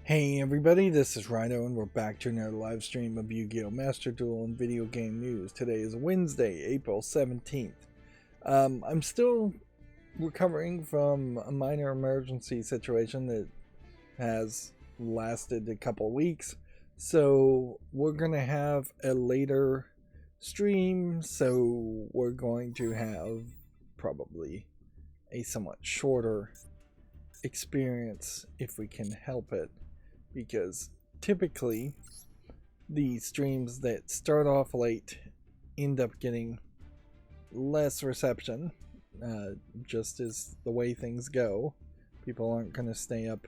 Hey everybody, this is Rydo and we're back to another live stream of Yu-Gi-Oh! Master Duel and video game news. Today is Wednesday, April 17th. I'm still recovering from a minor emergency situation that has lasted a couple weeks. So we're going to have a later stream, so we're going to have probably a somewhat shorter experience if we can help it, because typically the streams that start off late end up getting less reception, just as the way things go. People aren't going to stay up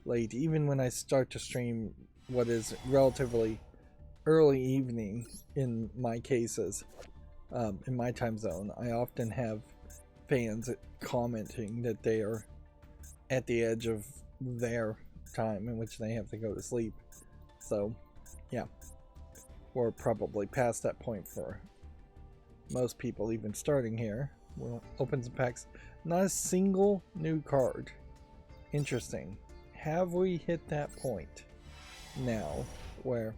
late even when I start to stream what is relatively early evening in my cases. In my time zone, I often have fans commenting that they are at the edge of their time in which they have to go to sleep. So yeah, we're probably past that point for most people even starting here. We'll open some packs. Not a single new card. Interesting. Have we hit that point now where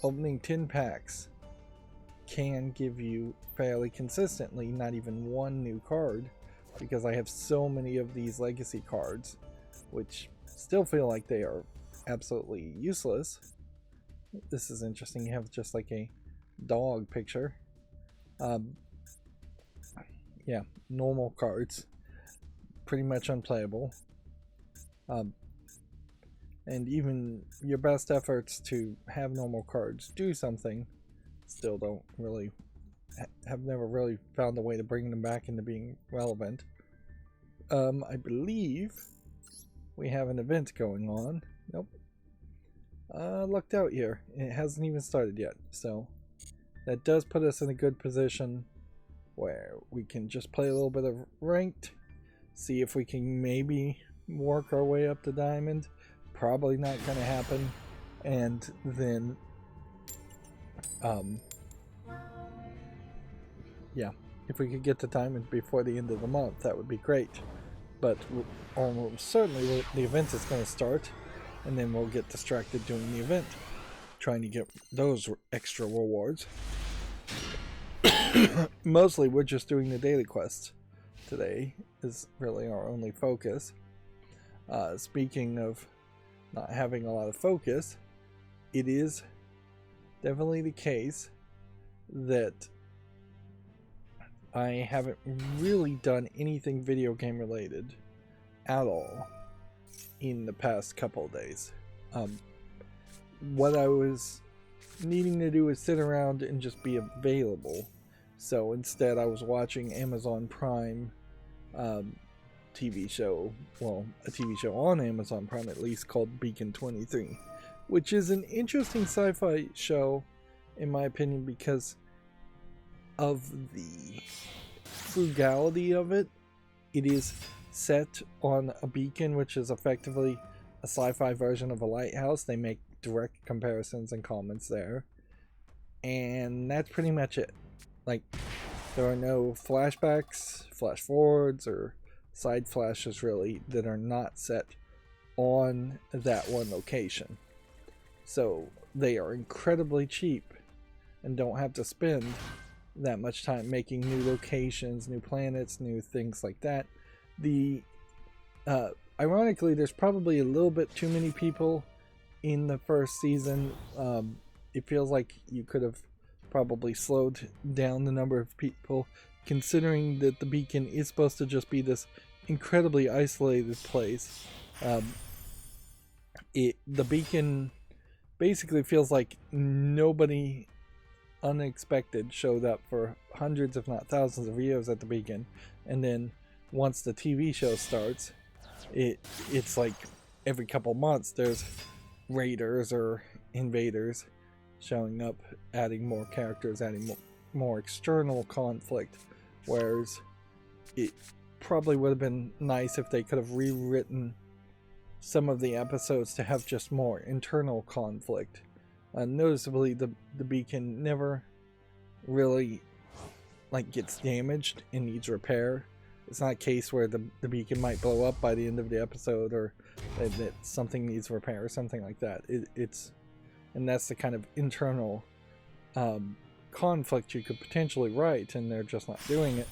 opening 10 packs can give you fairly consistently not even one new card, because I have so many of these legacy cards which still feel like they are absolutely useless. This is interesting. You have just like a dog picture. Yeah, normal cards, pretty much unplayable. And even your best efforts to have normal cards do something still don't really have never really found a way to bring them back into being relevant. I believe we have an event going on. Nope. Lucked out here. It hasn't even started yet, so that does put us in a good position where we can just play a little bit of ranked, see if we can maybe work our way up to diamond. Probably not going to happen. And then yeah, if we could get to diamond before the end of the month, that would be great. But almost certainly the event is going to start, and then we'll get distracted doing the event, trying to get those extra rewards. Mostly we're just doing the daily quests today, is really our only focus. Speaking of not having a lot of focus, it is definitely the case that I haven't really done anything video game related at all in the past couple of days. What I was needing to do is sit around and just be available. So instead I was watching Amazon Prime TV show, well, a TV show on Amazon Prime at least, called Beacon 23, which is an interesting sci-fi show in my opinion because of the frugality of it. It is set on a beacon, which is effectively a sci-fi version of a lighthouse. They make direct comparisons and comments there, and that's pretty much it. Like, there are no flashbacks, flash forwards, or side flashes really that are not set on that one location. So they are incredibly cheap and don't have to spend that much time making new locations, new planets, new things like that. Ironically, there's probably a little bit too many people in the first season. It feels like you could have probably slowed down the number of people, considering that the beacon is supposed to just be this incredibly isolated place. The beacon basically feels like nobody unexpected showed up for hundreds if not thousands of videos at the beacon, and then once the TV show starts, it's like every couple months there's raiders or invaders showing up, adding more characters, adding more external conflict, whereas it probably would have been nice if they could have rewritten some of the episodes to have just more internal conflict. Noticeably, the beacon never really gets damaged and needs repair. It's not a case where the beacon might blow up by the end of the episode, or that something needs repair or something like that. And that's the kind of internal conflict you could potentially write, and they're just not doing it.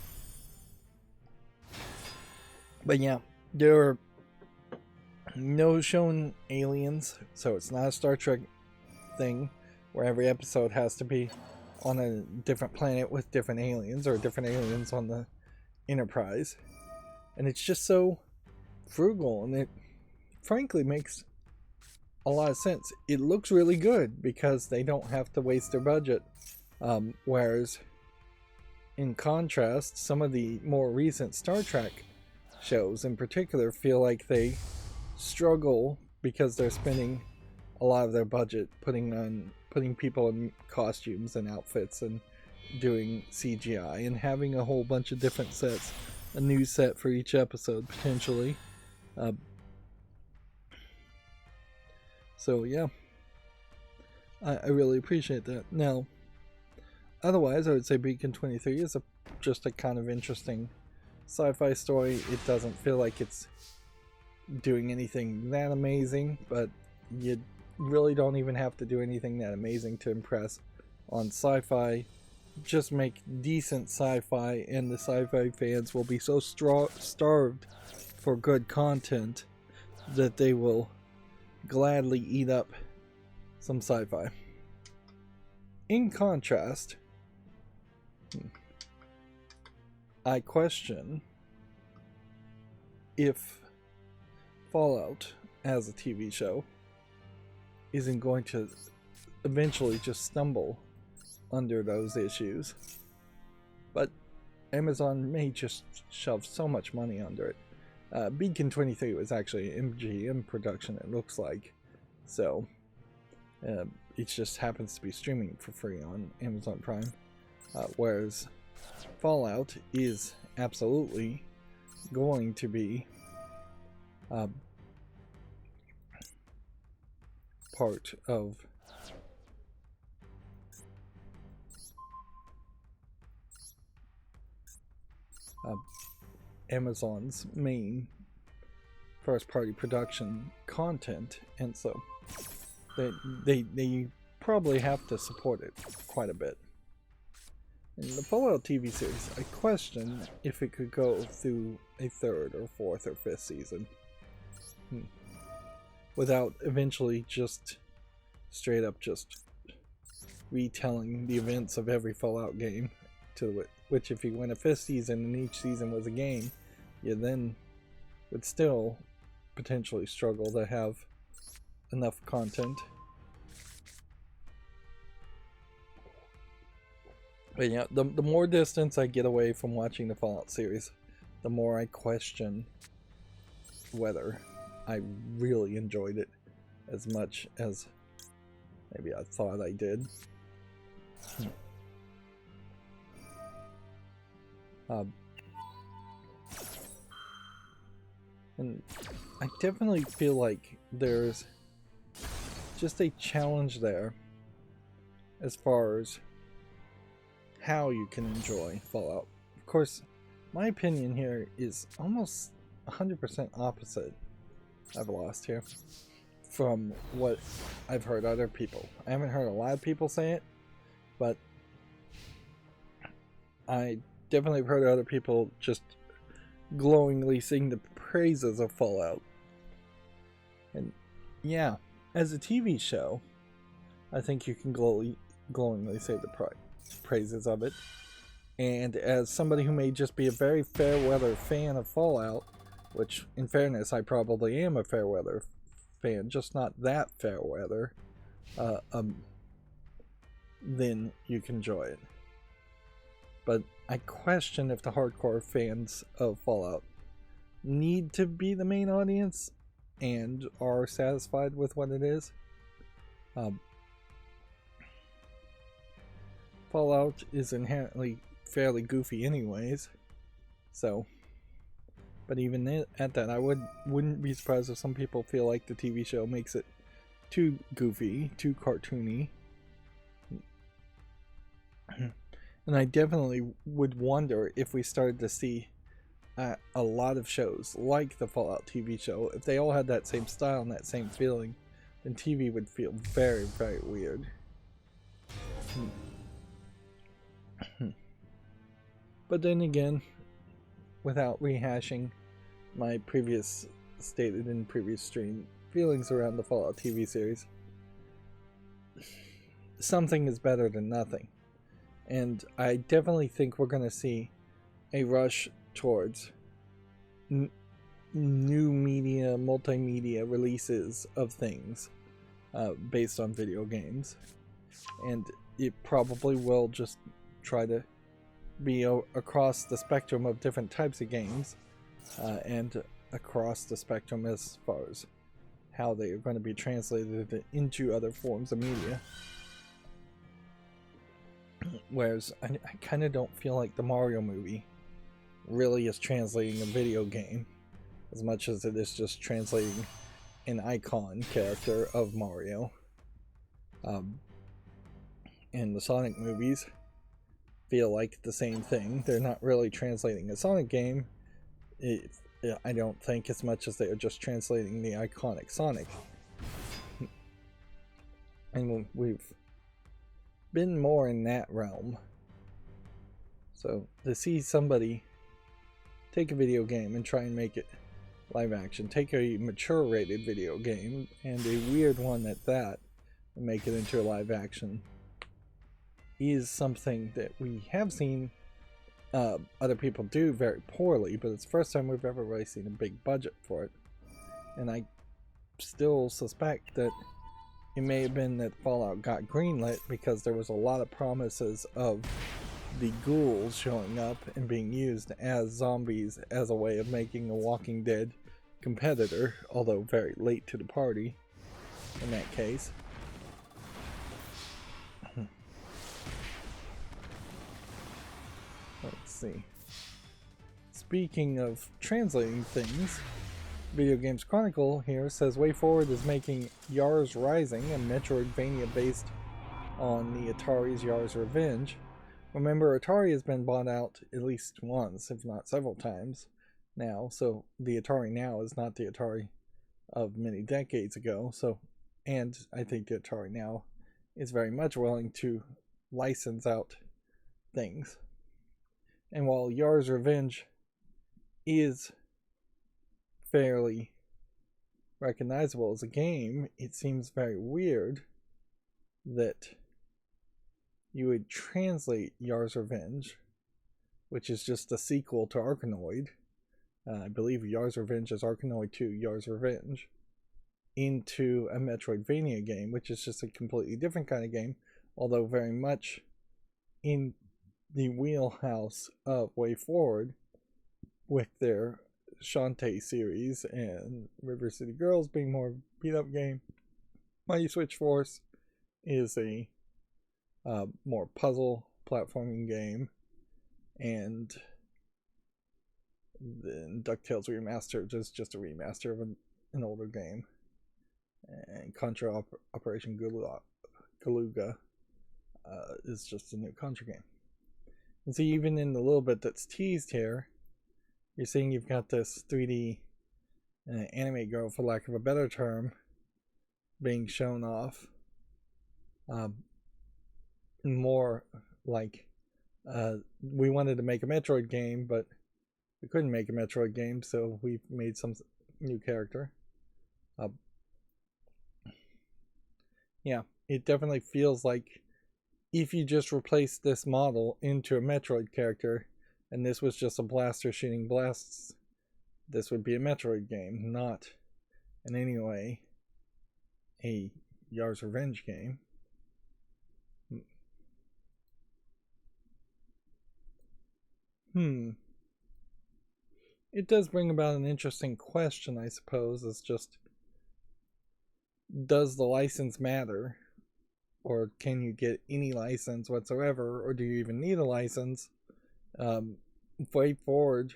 But yeah, there are no shown aliens, so it's not a Star Trek thing where every episode has to be on a different planet with different aliens, or different aliens on the Enterprise. And it's just so frugal, and it frankly makes a lot of sense. It looks really good because they don't have to waste their budget. Whereas, in contrast, some of the more recent Star Trek shows in particular feel like they struggle because they're spending a lot of their budget putting people in costumes and outfits and doing CGI and having a whole bunch of different sets, a new set for each episode potentially. So yeah, I really appreciate that. Now, otherwise, I would say Beacon 23 is just a kind of interesting sci-fi story. It doesn't feel like it's doing anything that amazing, but you really don't even have to do anything that amazing to impress on sci-fi. Just make decent sci-fi, and the sci-fi fans will be so starved for good content that they will gladly eat up some sci-fi. In contrast, I question if Fallout as a TV show isn't going to eventually just stumble under those issues. But Amazon may just shove so much money under it. Beacon 23 was actually an MGM production, it looks like. So, it just happens to be streaming for free on Amazon Prime. Whereas Fallout is absolutely going to be part of Amazon's main first-party production content, and so they probably have to support it quite a bit. In the Fallout TV series, I question if it could go through a third or fourth or fifth season without eventually just straight up just retelling the events of every Fallout game, to which if you went a fifth season and each season was a game, you then would still potentially struggle to have enough content. But yeah, the more distance I get away from watching the Fallout series, the more I question whether I really enjoyed it as much as maybe I thought I did. And I definitely feel like there's just a challenge there as far as how you can enjoy Fallout. Of course, my opinion here is almost 100% opposite, I've lost here, from what I've heard other people. I haven't heard a lot of people say it, but I definitely have heard other people just glowingly sing the praises of Fallout. And yeah, as a TV show, I think you can glowingly say the praises of it. And as somebody who may just be a very fair weather fan of Fallout, which in fairness I probably am a fair weather fan, just not that fair weather, then you can enjoy it. But I question if the hardcore fans of Fallout need to be the main audience and are satisfied with what it is. Fallout is inherently fairly goofy anyways, so, but even at that, I wouldn't be surprised if some people feel like the TV show makes it too goofy, too cartoony. And I definitely would wonder if we started to see a lot of shows like the Fallout TV show, if they all had that same style and that same feeling, then TV would feel very, very weird. But then again, without rehashing my previous stated in previous stream feelings around the Fallout TV series, something is better than nothing. And I definitely think we're going to see a rush towards new media, multimedia releases of things based on video games. And it probably will just try to be across the spectrum of different types of games and across the spectrum as far as how they are going to be translated into other forms of media. Whereas I kind of don't feel like the Mario movie really is translating a video game as much as it is just translating an icon character of Mario. And the Sonic movies feel like the same thing. They're not really translating a Sonic game, I don't think, as much as they are just translating the iconic Sonic. And we've been more in that realm. So to see somebody take a video game and try and make it live action, take a mature rated video game, and a weird one at that, and make it into a live action, is something that we have seen other people do very poorly, but it's the first time we've ever really seen a big budget for it. And I still suspect that it may have been that Fallout got greenlit because there was a lot of promises of the ghouls showing up and being used as zombies as a way of making a Walking Dead competitor, although very late to the party in that case. Let's see. Speaking of translating things, Video Games Chronicle here says WayForward is making Yars Rising, a Metroidvania based on the Atari's Yars Revenge. Remember, Atari has been bought out at least once, if not several times now, so the Atari now is not the Atari of many decades ago. So, and I think the Atari now is very much willing to license out things. And while Yars Revenge is fairly recognizable as a game, it seems very weird that you would translate Yars Revenge, which is just a sequel to Arkanoid. I believe Yars Revenge is Arkanoid 2, Yars Revenge, into a Metroidvania game, which is just a completely different kind of game, although very much in the wheelhouse of WayForward with their Shantae series and River City Girls being more beat up game. Mighty Switch Force is a more puzzle platforming game, and then DuckTales Remastered is just a remaster of an older game, and Contra Operation Galuga is just a new Contra game. And see, even in the little bit that's teased here, you're seeing you've got this 3D anime girl, for lack of a better term, being shown off. More like we wanted to make a Metroid game, but we couldn't make a Metroid game, so we made some new character. Yeah, it definitely feels like if you just replace this model into a Metroid character, and this was just a blaster shooting blasts, this would be a Metroid game, not in any way a Yars Revenge game. It does bring about an interesting question, I suppose. It's just, does the license matter? Or can you get any license whatsoever? Or do you even need a license? WayForward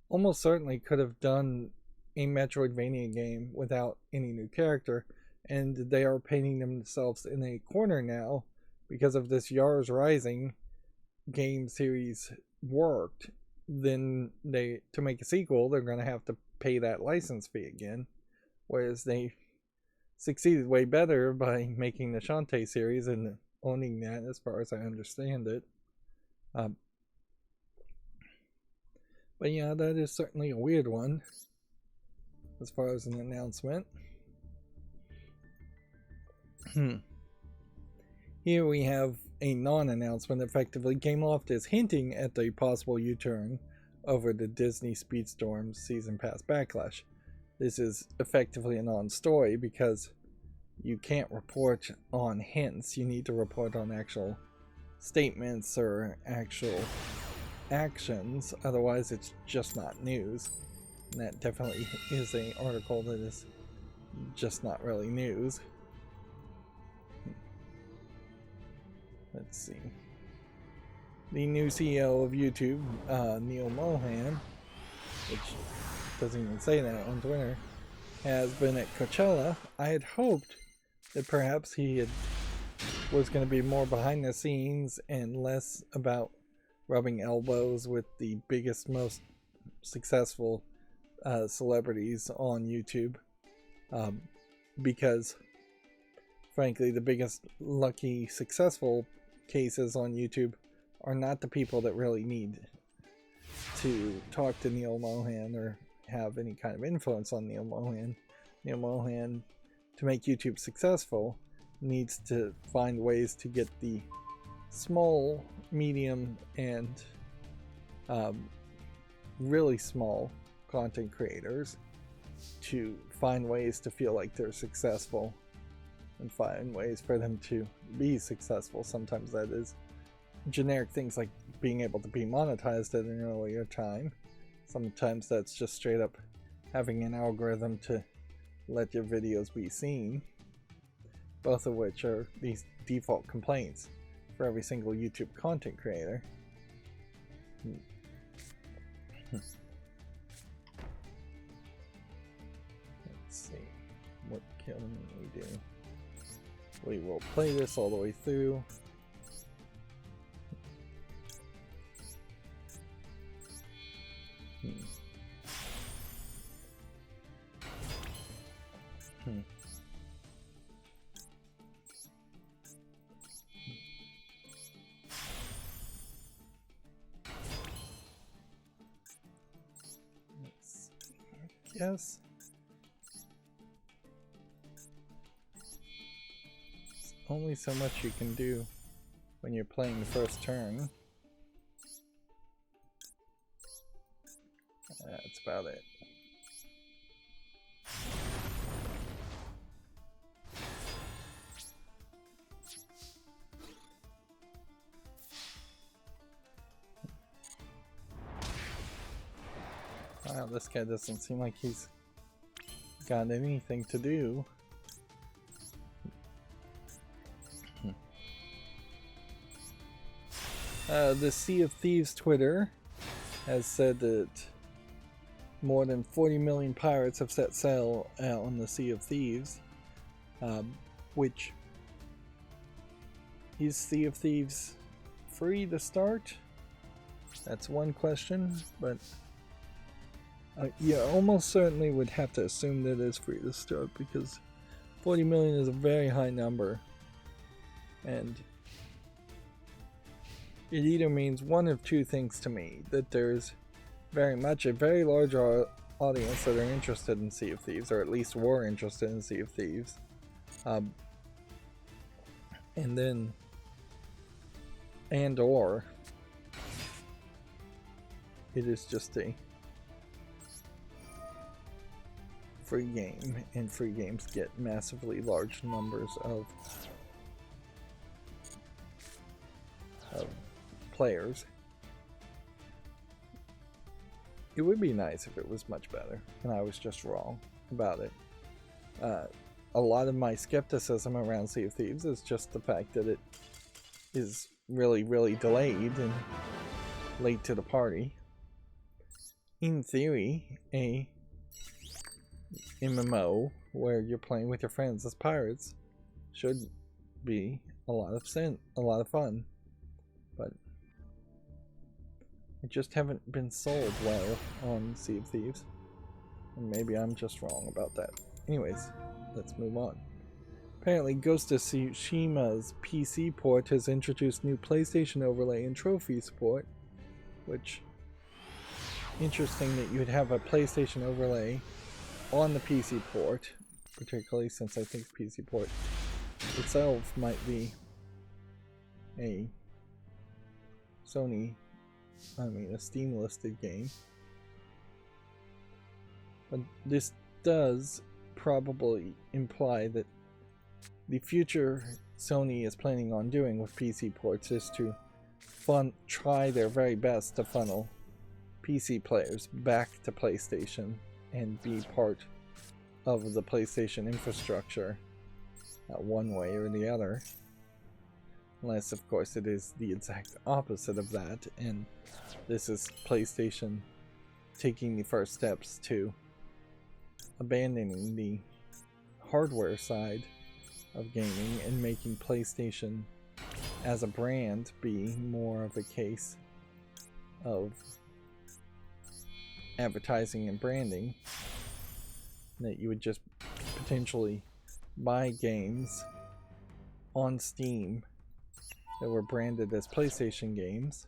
almost certainly could have done a Metroidvania game without any new character, and they are painting themselves in a corner now because of this Yars Rising game series worked, then to make a sequel, they're going to have to pay that license fee again. Whereas they succeeded way better by making the Shantae series and owning that, as far as I understand it. But yeah, that is certainly a weird one as far as an announcement. Here we have a non-announcement. Effectively, Gameloft is hinting at the possible U-turn over the Disney Speedstorm Season Pass backlash. This is effectively a non-story because you can't report on hints. You need to report on actual statements or actual actions, otherwise it's just not news. And that definitely is an article that is just not really news. Let's see. The new CEO of YouTube, Neil Mohan, which doesn't even say that on Twitter, has been at Coachella. I had hoped that perhaps he was going to be more behind the scenes and less about rubbing elbows with the biggest, most successful celebrities on YouTube, because frankly the biggest lucky successful cases on YouTube are not the people that really need to talk to Neil Mohan or have any kind of influence on Neil Mohan. Neil Mohan, to make YouTube successful, needs to find ways to get the small, medium, and really small content creators to find ways to feel like they're successful and find ways for them to be successful. Sometimes that is generic things like being able to be monetized at an earlier time. Sometimes that's just straight up having an algorithm to let your videos be seen, both of which are these default complaints for every single YouTube content creator. Let's see, what can we do? We will play this all the way through. Yes. There's only so much you can do when you're playing the first turn. That's about it. Wow, this guy doesn't seem like he's got anything to do. The Sea of Thieves Twitter has said that more than 40 million pirates have set sail out on the Sea of Thieves, which is Sea of Thieves free to start? That's one question, but yeah, almost certainly would have to assume that it's free to start because 40 million is a very high number, and it either means one of two things to me: that there's very much a very large audience that are interested in Sea of Thieves, or at least were interested in Sea of Thieves, and or it is just a free game, and free games get massively large numbers of players. It would be nice if it was much better, and I was just wrong about it. A lot of my skepticism around Sea of Thieves is just the fact that it is really, really delayed and late to the party. In theory, a MMO where you're playing with your friends as pirates should be a lot of fun, but They just haven't been sold well on Sea of Thieves. And maybe I'm just wrong about that. Anyways, let's move on. Apparently, Ghost of Tsushima's PC port has introduced new PlayStation overlay and trophy support, which, interesting that you would have a PlayStation overlay on the PC port, particularly since I think the PC port itself might be a a Steam listed game. But this does probably imply that the future Sony is planning on doing with PC ports is to try their very best to funnel PC players back to PlayStation and be part of the PlayStation infrastructure one way or the other. Unless, of course, it is the exact opposite of that, and this is PlayStation taking the first steps to abandoning the hardware side of gaming and making PlayStation as a brand be more of a case of advertising and branding, that you would just potentially buy games on Steam that were branded as PlayStation games,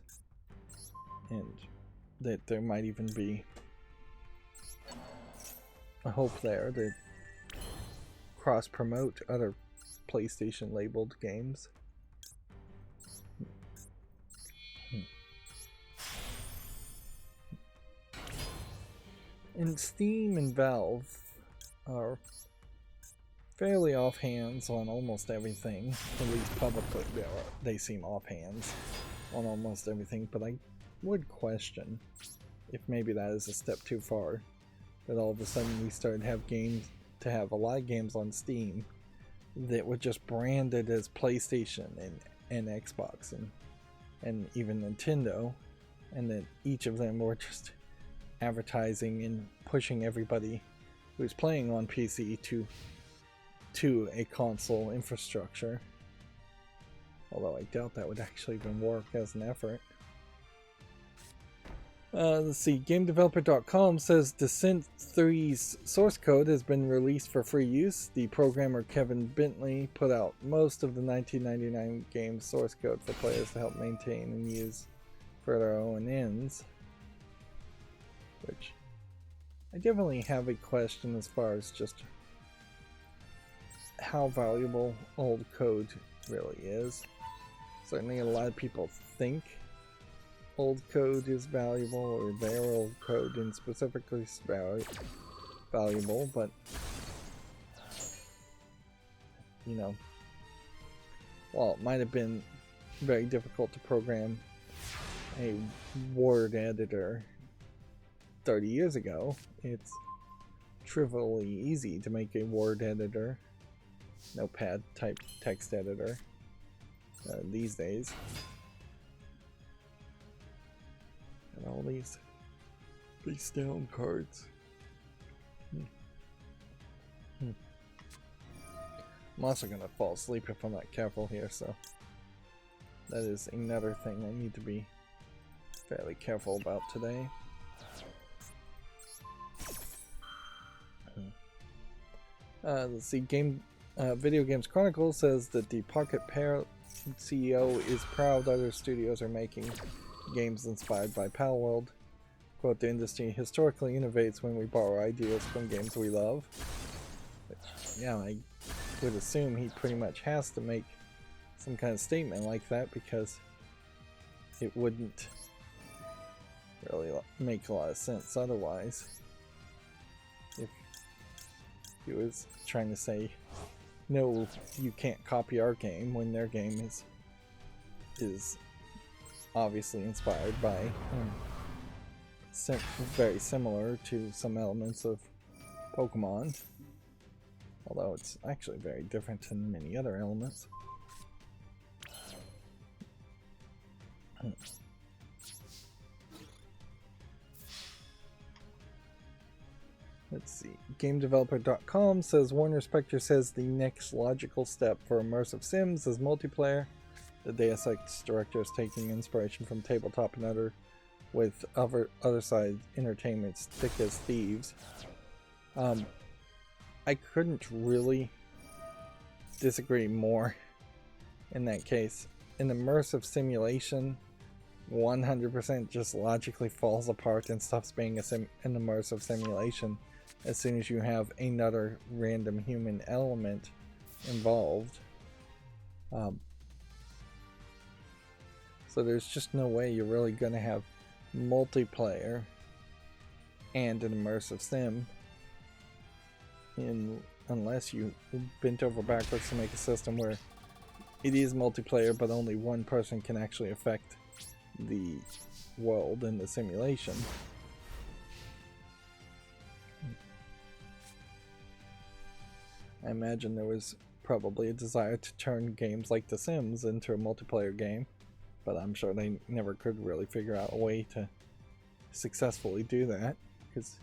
and that there might even be a hope there to cross-promote other PlayStation labeled games. And Steam and Valve are fairly offhands on almost everything. At least publicly they seem offhands on almost everything, but I would question if maybe that is a step too far, that all of a sudden we started to have a lot of games on Steam that were just branded as PlayStation and Xbox and even Nintendo, and that each of them were just advertising and pushing everybody who's playing on PC to a console infrastructure. Although I doubt that would actually even work as an effort. Let's see, GameDeveloper.com says Descent 3's source code has been released for free use. The programmer Kevin Bentley put out most of the 1999 game's source code for players to help maintain and use for their own ends. Which I definitely have a question as far as just how valuable old code really is. Certainly a lot of people think old code is valuable, or their old code in specifically is valuable, but you know, while it might have been very difficult to program a word editor 30 years ago, it's trivially easy to make a word editor, notepad type text editor these days. And all these down cards. I'm also gonna fall asleep if I'm not careful here, so that is another thing I need to be fairly careful about today. Let's see, Video Games Chronicle says that the Pocket Pair CEO is proud other studios are making games inspired by Palworld. Quote, the industry historically innovates when we borrow ideas from games we love. Which, yeah, I would assume he pretty much has to make some kind of statement like that, because it wouldn't really make a lot of sense otherwise. If he was trying to say, no, you can't copy our game, when their game is obviously inspired by very similar to some elements of Pokemon, although it's actually very different than many other elements. Let's see. GameDeveloper.com says Warner Spector says the next logical step for immersive sims is multiplayer. The Deus Ex director is taking inspiration from tabletop and other with other side entertainment's thick as thieves. I couldn't really disagree more in that case. An immersive simulation 100% just logically falls apart and stops being an immersive simulation as soon as you have another random human element involved. So there's just no way you're really going to have multiplayer and an immersive sim unless you bent over backwards to make a system where it is multiplayer but only one person can actually affect the world in the simulation. I imagine there was probably a desire to turn games like The Sims into a multiplayer game, but I'm sure they never could really figure out a way to successfully do that, because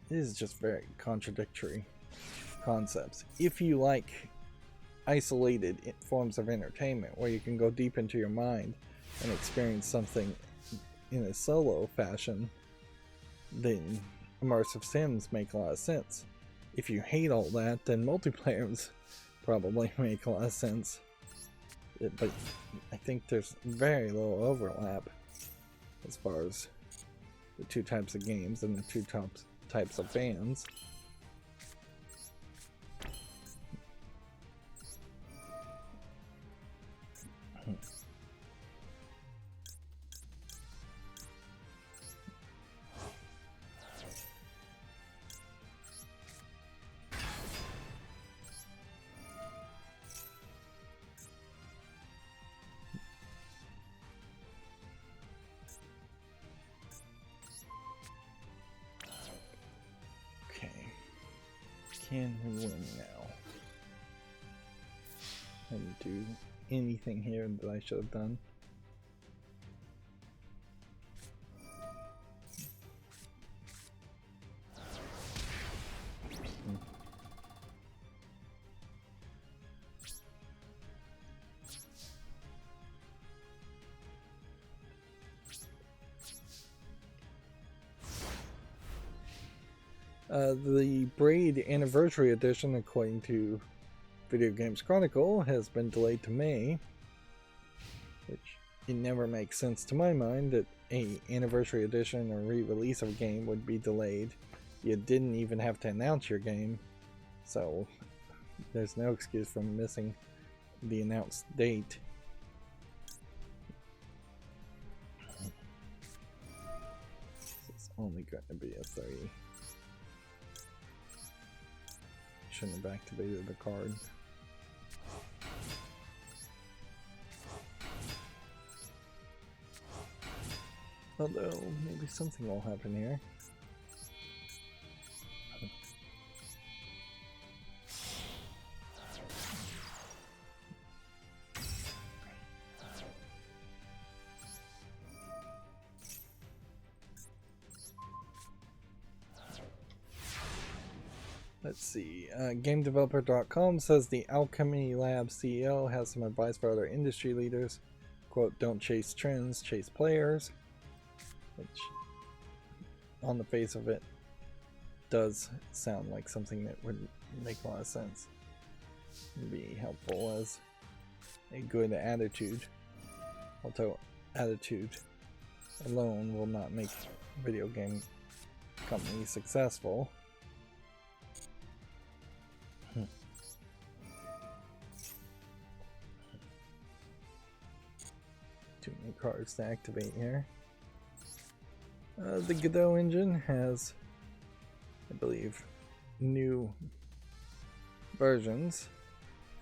it is just very contradictory concepts. If you like isolated forms of entertainment where you can go deep into your mind and experience something in a solo fashion, then immersive sims make a lot of sense. If you hate all that, then multiplayers probably make a lot of sense. But I think there's very little overlap as far as the two types of games and the two types of fans. Can we win now? I didn't do anything here that I should have done. The Braid Anniversary Edition, according to Video Games Chronicle, has been delayed to May, which it never makes sense to my mind that a Anniversary Edition or re-release of a game would be delayed. You didn't even have to announce your game, so there's no excuse for missing the announced date. It's only going to be a 3. Shouldn't have activated the card. Although, maybe something will happen here. Let's see, GameDeveloper.com says the Alchemy Lab CEO has some advice for other industry leaders. Quote, don't chase trends, chase players. Which, on the face of it, does sound like something that would make a lot of sense. It'd be helpful as a good attitude. Although attitude alone will not make video game companies successful. Too many cards to activate here. The Godot engine has, I believe, new versions.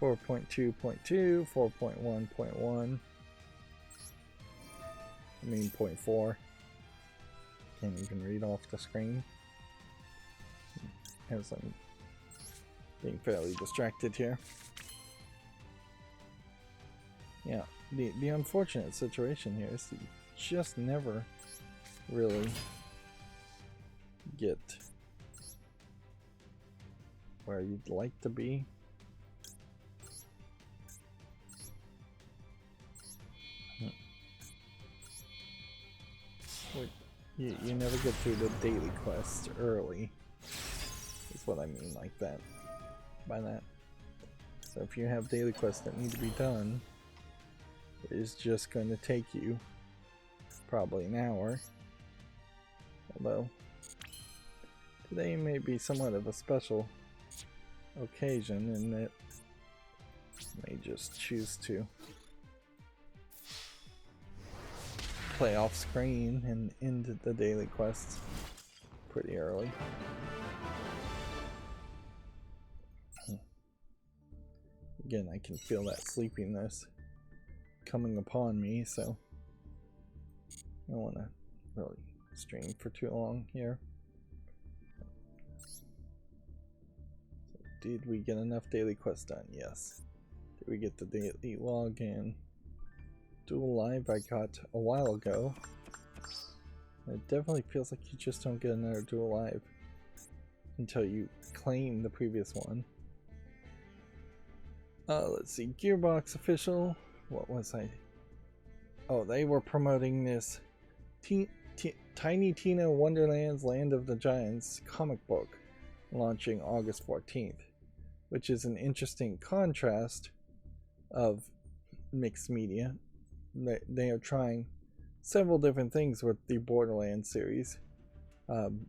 4.2.2, 4.1.1. I mean 0.4. Can't even read off the screen. As I'm being fairly distracted here. Yeah, the unfortunate situation here is that you just never really get where you'd like to be. You never get through the daily quest early. Is what I mean like that. By that. So if you have daily quests that need to be done, it is just going to take you probably an hour. Although today may be somewhat of a special occasion in that I may just choose to play off screen and end the daily quests pretty early. Again, I can feel that sleepiness coming upon me, so I don't want to really stream for too long here. So did we get enough daily quests done? Yes. Did we get the daily login? Duel Live I got a while ago. It definitely feels like you just don't get another Duel Live until you claim the previous one. Let's see, Gearbox official. What was I? Oh, they were promoting this Tiny Tina Wonderland's Land of the Giants comic book launching August 14th, which is an interesting contrast of mixed media. They are trying several different things with the Borderlands series,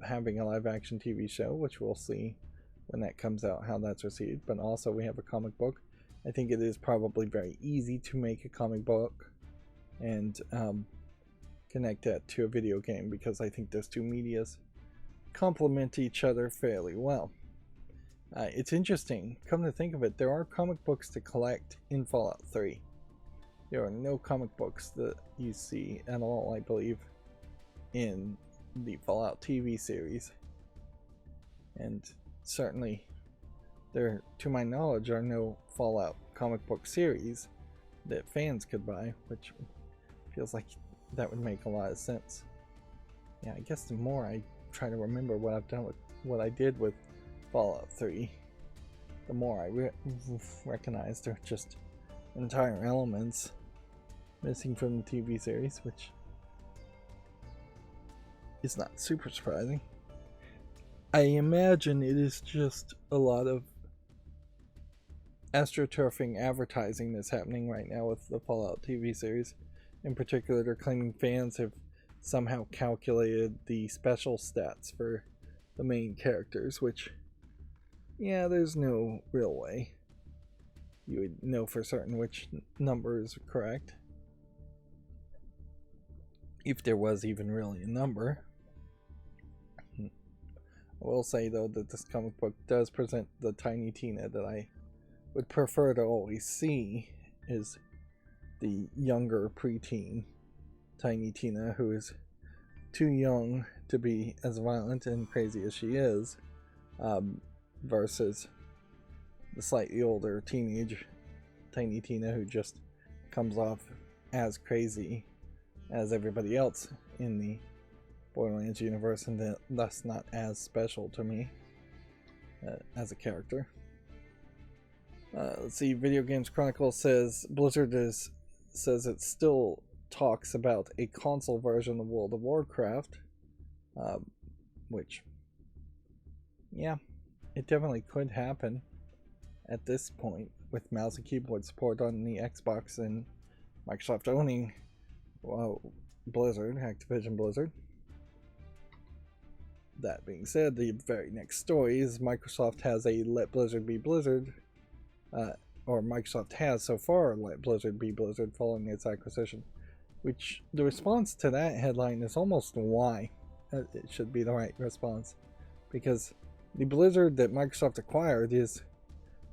having a live action TV show, which we'll see when that comes out how that's received, but also we have a comic book. I think it is probably very easy to make a comic book and connect that to a video game, because I think those two medias complement each other fairly well. It's interesting, come to think of it, there are comic books to collect in Fallout 3. There are no comic books that you see at all, I believe, in the Fallout TV series. And certainly there, to my knowledge, are no Fallout comic book series that fans could buy, which feels like that would make a lot of sense. Yeah, I guess the more I try to remember what I've done with what I did with Fallout 3, the more I recognize there are just entire elements missing from the TV series, which is not super surprising. I imagine it is just a lot of astroturfing advertising that's happening right now with the Fallout TV series. In particular, they're claiming fans have somehow calculated the special stats for the main characters, which, yeah, there's no real way you would know for certain which number is correct, if there was even really a number. I will say, though, that this comic book does present the Tiny Tina that I would prefer to always see, is the younger preteen Tiny Tina, who is too young to be as violent and crazy as she is, versus the slightly older teenage Tiny Tina, who just comes off as crazy as everybody else in the Borderlands universe, and thus not as special to me as a character. Let's see, Video Games Chronicle says Blizzard says it still talks about a console version of World of Warcraft, which, yeah, it definitely could happen at this point with mouse and keyboard support on the Xbox and Microsoft owning Blizzard, Activision Blizzard. That being said, the very next story is Microsoft has a Let Blizzard Be Blizzard, or Microsoft has so far let Blizzard be Blizzard following its acquisition, which the response to that headline is almost why it should be the right response, because the Blizzard that Microsoft acquired is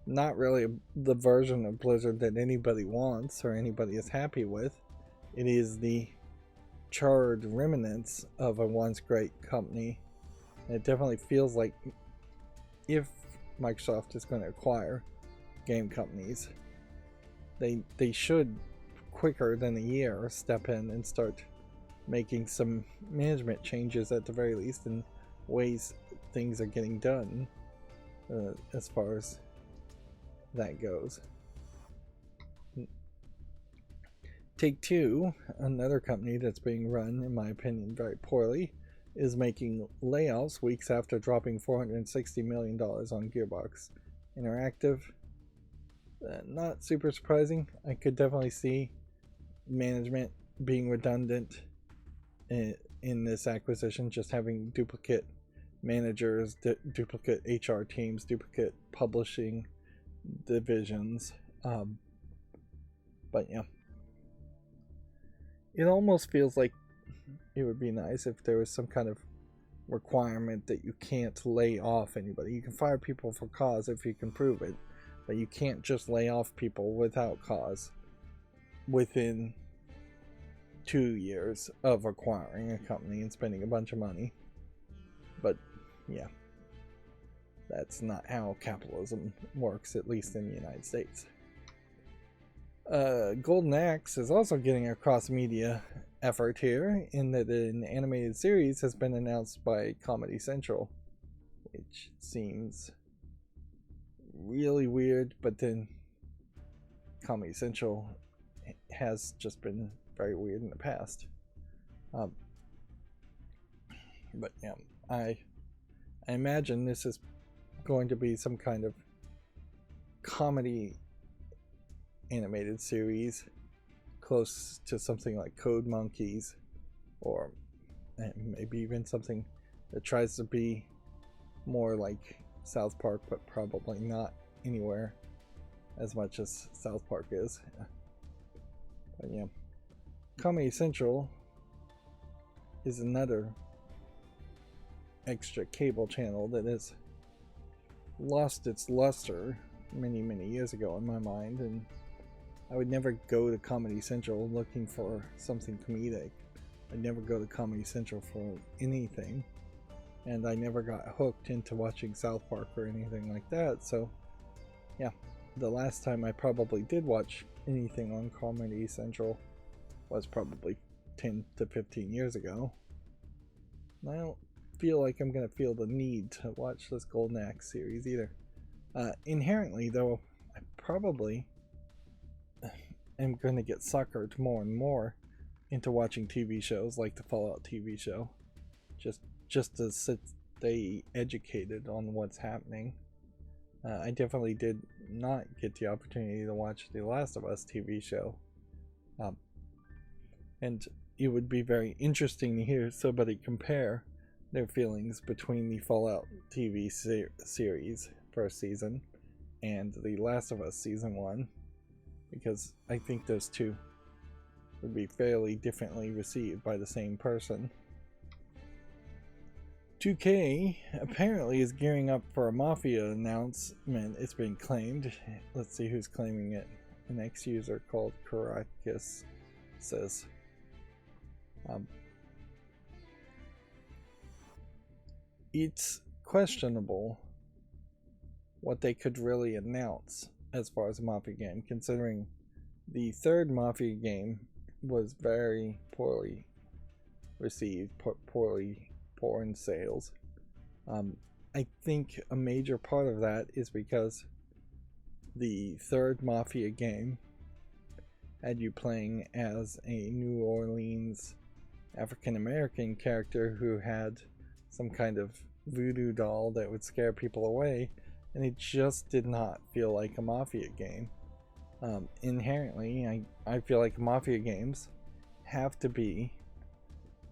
not really the version of Blizzard that anybody wants or anybody is happy with. It is the charred remnants of a once great company. And it definitely feels like if Microsoft is going to acquire game companies, they should, quicker than a year, step in and start making some management changes at the very least in ways things are getting done, as far as that goes. Take-Two, another company that's being run, in my opinion, very poorly, is making layoffs weeks after dropping $460 million on Gearbox Interactive. Not super surprising. I could definitely see management being redundant in this acquisition, just having duplicate managers, duplicate HR teams, duplicate publishing divisions. But yeah, it almost feels like it would be nice if there was some kind of requirement that you can't lay off anybody. You can fire people for cause if you can prove it, but you can't just lay off people without cause within 2 years of acquiring a company and spending a bunch of money. But yeah, that's not how capitalism works, at least in the United States. Golden Axe is also getting a cross-media effort here, in that an animated series has been announced by Comedy Central, which seems really weird, but then Comedy Central has just been very weird in the past. But yeah, I imagine this is going to be some kind of comedy animated series close to something like Code Monkeys, or maybe even something that tries to be more like South Park, but probably not anywhere as much as South Park is. But yeah, Comedy Central is another extra cable channel that has lost its luster many years ago in my mind, and I would never go to Comedy Central looking for something comedic. I'd never go to Comedy Central for anything, and I never got hooked into watching South Park or anything like that. So yeah, the last time I probably did watch anything on Comedy Central was probably 10 to 15 years ago. And I don't feel like I'm going to feel the need to watch this Golden Axe series either. Inherently, though, I probably am going to get suckered more and more into watching TV shows like the Fallout TV show, just to stay educated on what's happening. I definitely did not get the opportunity to watch the Last of Us TV show, and it would be very interesting to hear somebody compare their feelings between the Fallout TV series first season and the Last of Us season 1, because I think those two would be fairly differently received by the same person. 2K apparently is gearing up for a Mafia announcement, it's been claimed. Let's see who's claiming it. An ex-user called Caracas says. It's questionable what they could really announce as far as a Mafia game, considering the third Mafia game was very poorly received, poor in sales. I think a major part of that is because the third Mafia game had you playing as a New Orleans African American character who had some kind of voodoo doll that would scare people away, and it just did not feel like a Mafia game. Inherently, I feel like Mafia games have to be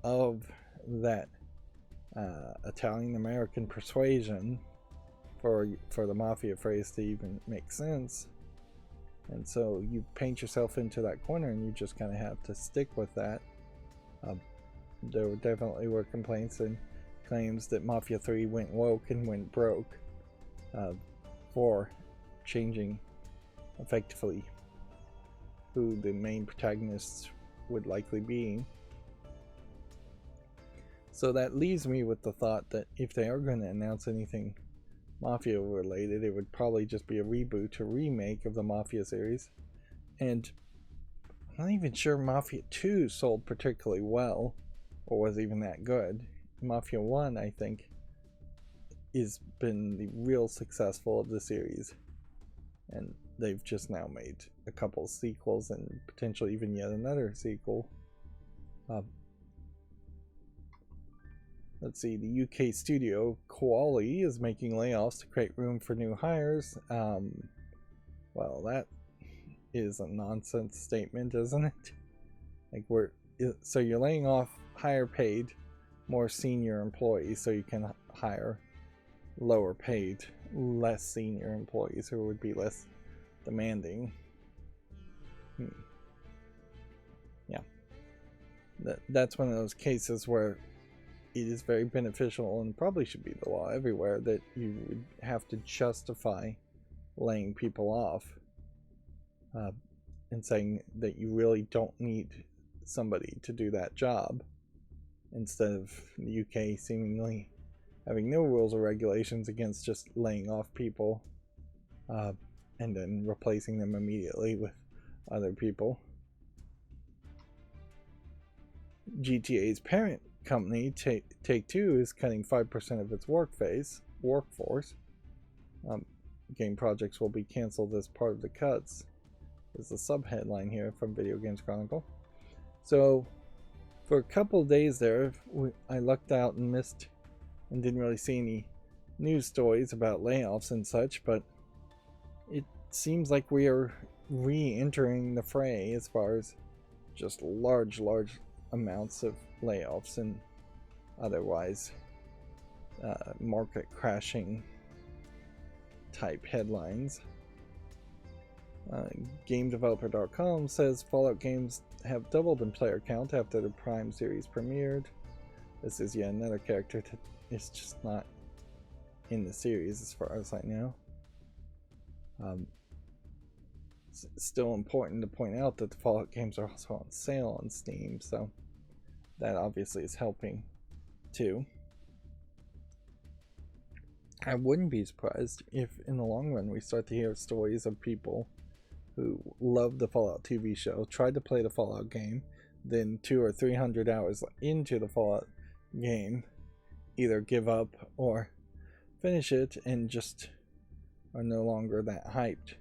of that Italian American persuasion for the Mafia phrase to even make sense. And so you paint yourself into that corner, and you just kind of have to stick with that. There definitely were complaints and claims that Mafia 3 went woke and went broke for changing effectively who the main protagonists would likely be. So that leaves me with the thought that if they are going to announce anything Mafia related, it would probably just be a reboot or remake of the Mafia series. And I'm not even sure Mafia 2 sold particularly well or was even that good. Mafia 1, I think, has been the real successful of the series. And they've just now made a couple sequels and potentially even yet another sequel. Let's see, the UK studio Koali is making layoffs to create room for new hires. Well, that is a nonsense statement, isn't it? Like, so you're laying off higher paid, more senior employees so you can hire lower paid, less senior employees who would be less demanding. Yeah. That's one of those cases where it is very beneficial, and probably should be the law everywhere, that you would have to justify laying people off and saying that you really don't need somebody to do that job, instead of the UK seemingly having no rules or regulations against just laying off people and then replacing them immediately with other people. GTA's parent company, Take-Two, is cutting 5% of its workforce. Game projects will be canceled as part of the cuts, is the sub-headline here from Video Games Chronicle. So, for a couple of days there, I lucked out and missed and didn't really see any news stories about layoffs and such, but it seems like we are re-entering the fray as far as just large amounts of layoffs and otherwise market crashing type headlines. GameDeveloper.com says Fallout games have doubled in player count after the Prime series premiered. This is yet another character that is just not in the series as far as I know. It's still important to point out that the Fallout games are also on sale on Steam, so that obviously is helping too. I wouldn't be surprised if in the long run we start to hear stories of people who loved the Fallout TV show, tried to play the Fallout game, then 200 or 300 hours into the Fallout game either give up or finish it and just are no longer that hyped.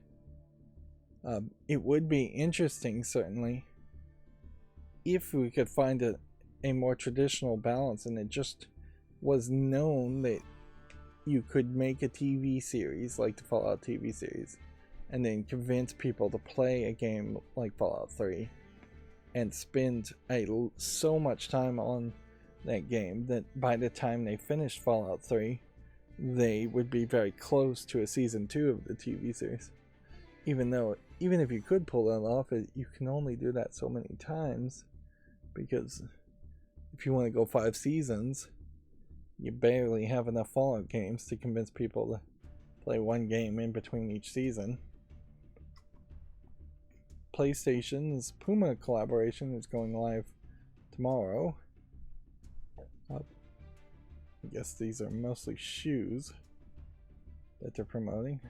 It would be interesting, certainly, if we could find a more traditional balance, and it just was known that you could make a TV series like the Fallout TV series and then convince people to play a game like Fallout 3 and spend so much time on that game that by the time they finished Fallout 3 they would be very close to a season 2 of the TV series. Even if you could pull that off, you can only do that so many times, because if you want to go 5 seasons, you barely have enough Fallout games to convince people to play one game in between each season. PlayStation's Puma collaboration is going live tomorrow. I guess these are mostly shoes that they're promoting.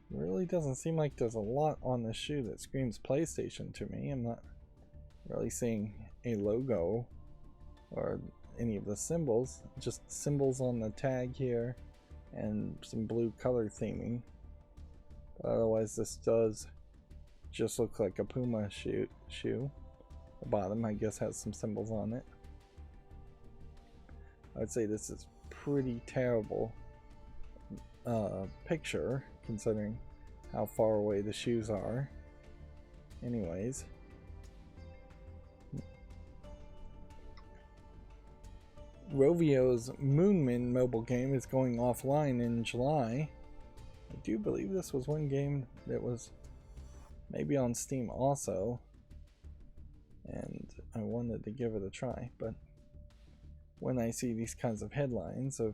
Really doesn't seem like there's a lot on the shoe that screams PlayStation to me. I'm not really seeing a logo or any of the symbols, just symbols on the tag here and some blue color theming. But otherwise this does just look like a Puma shoe. The bottom, I guess, has some symbols on it. I'd say this is pretty terrible picture considering how far away the shoes are. Anyways, Rovio's Moonman mobile game is going offline in July. I do believe this was one game that was maybe on Steam also, and I wanted to give it a try, but when I see these kinds of headlines of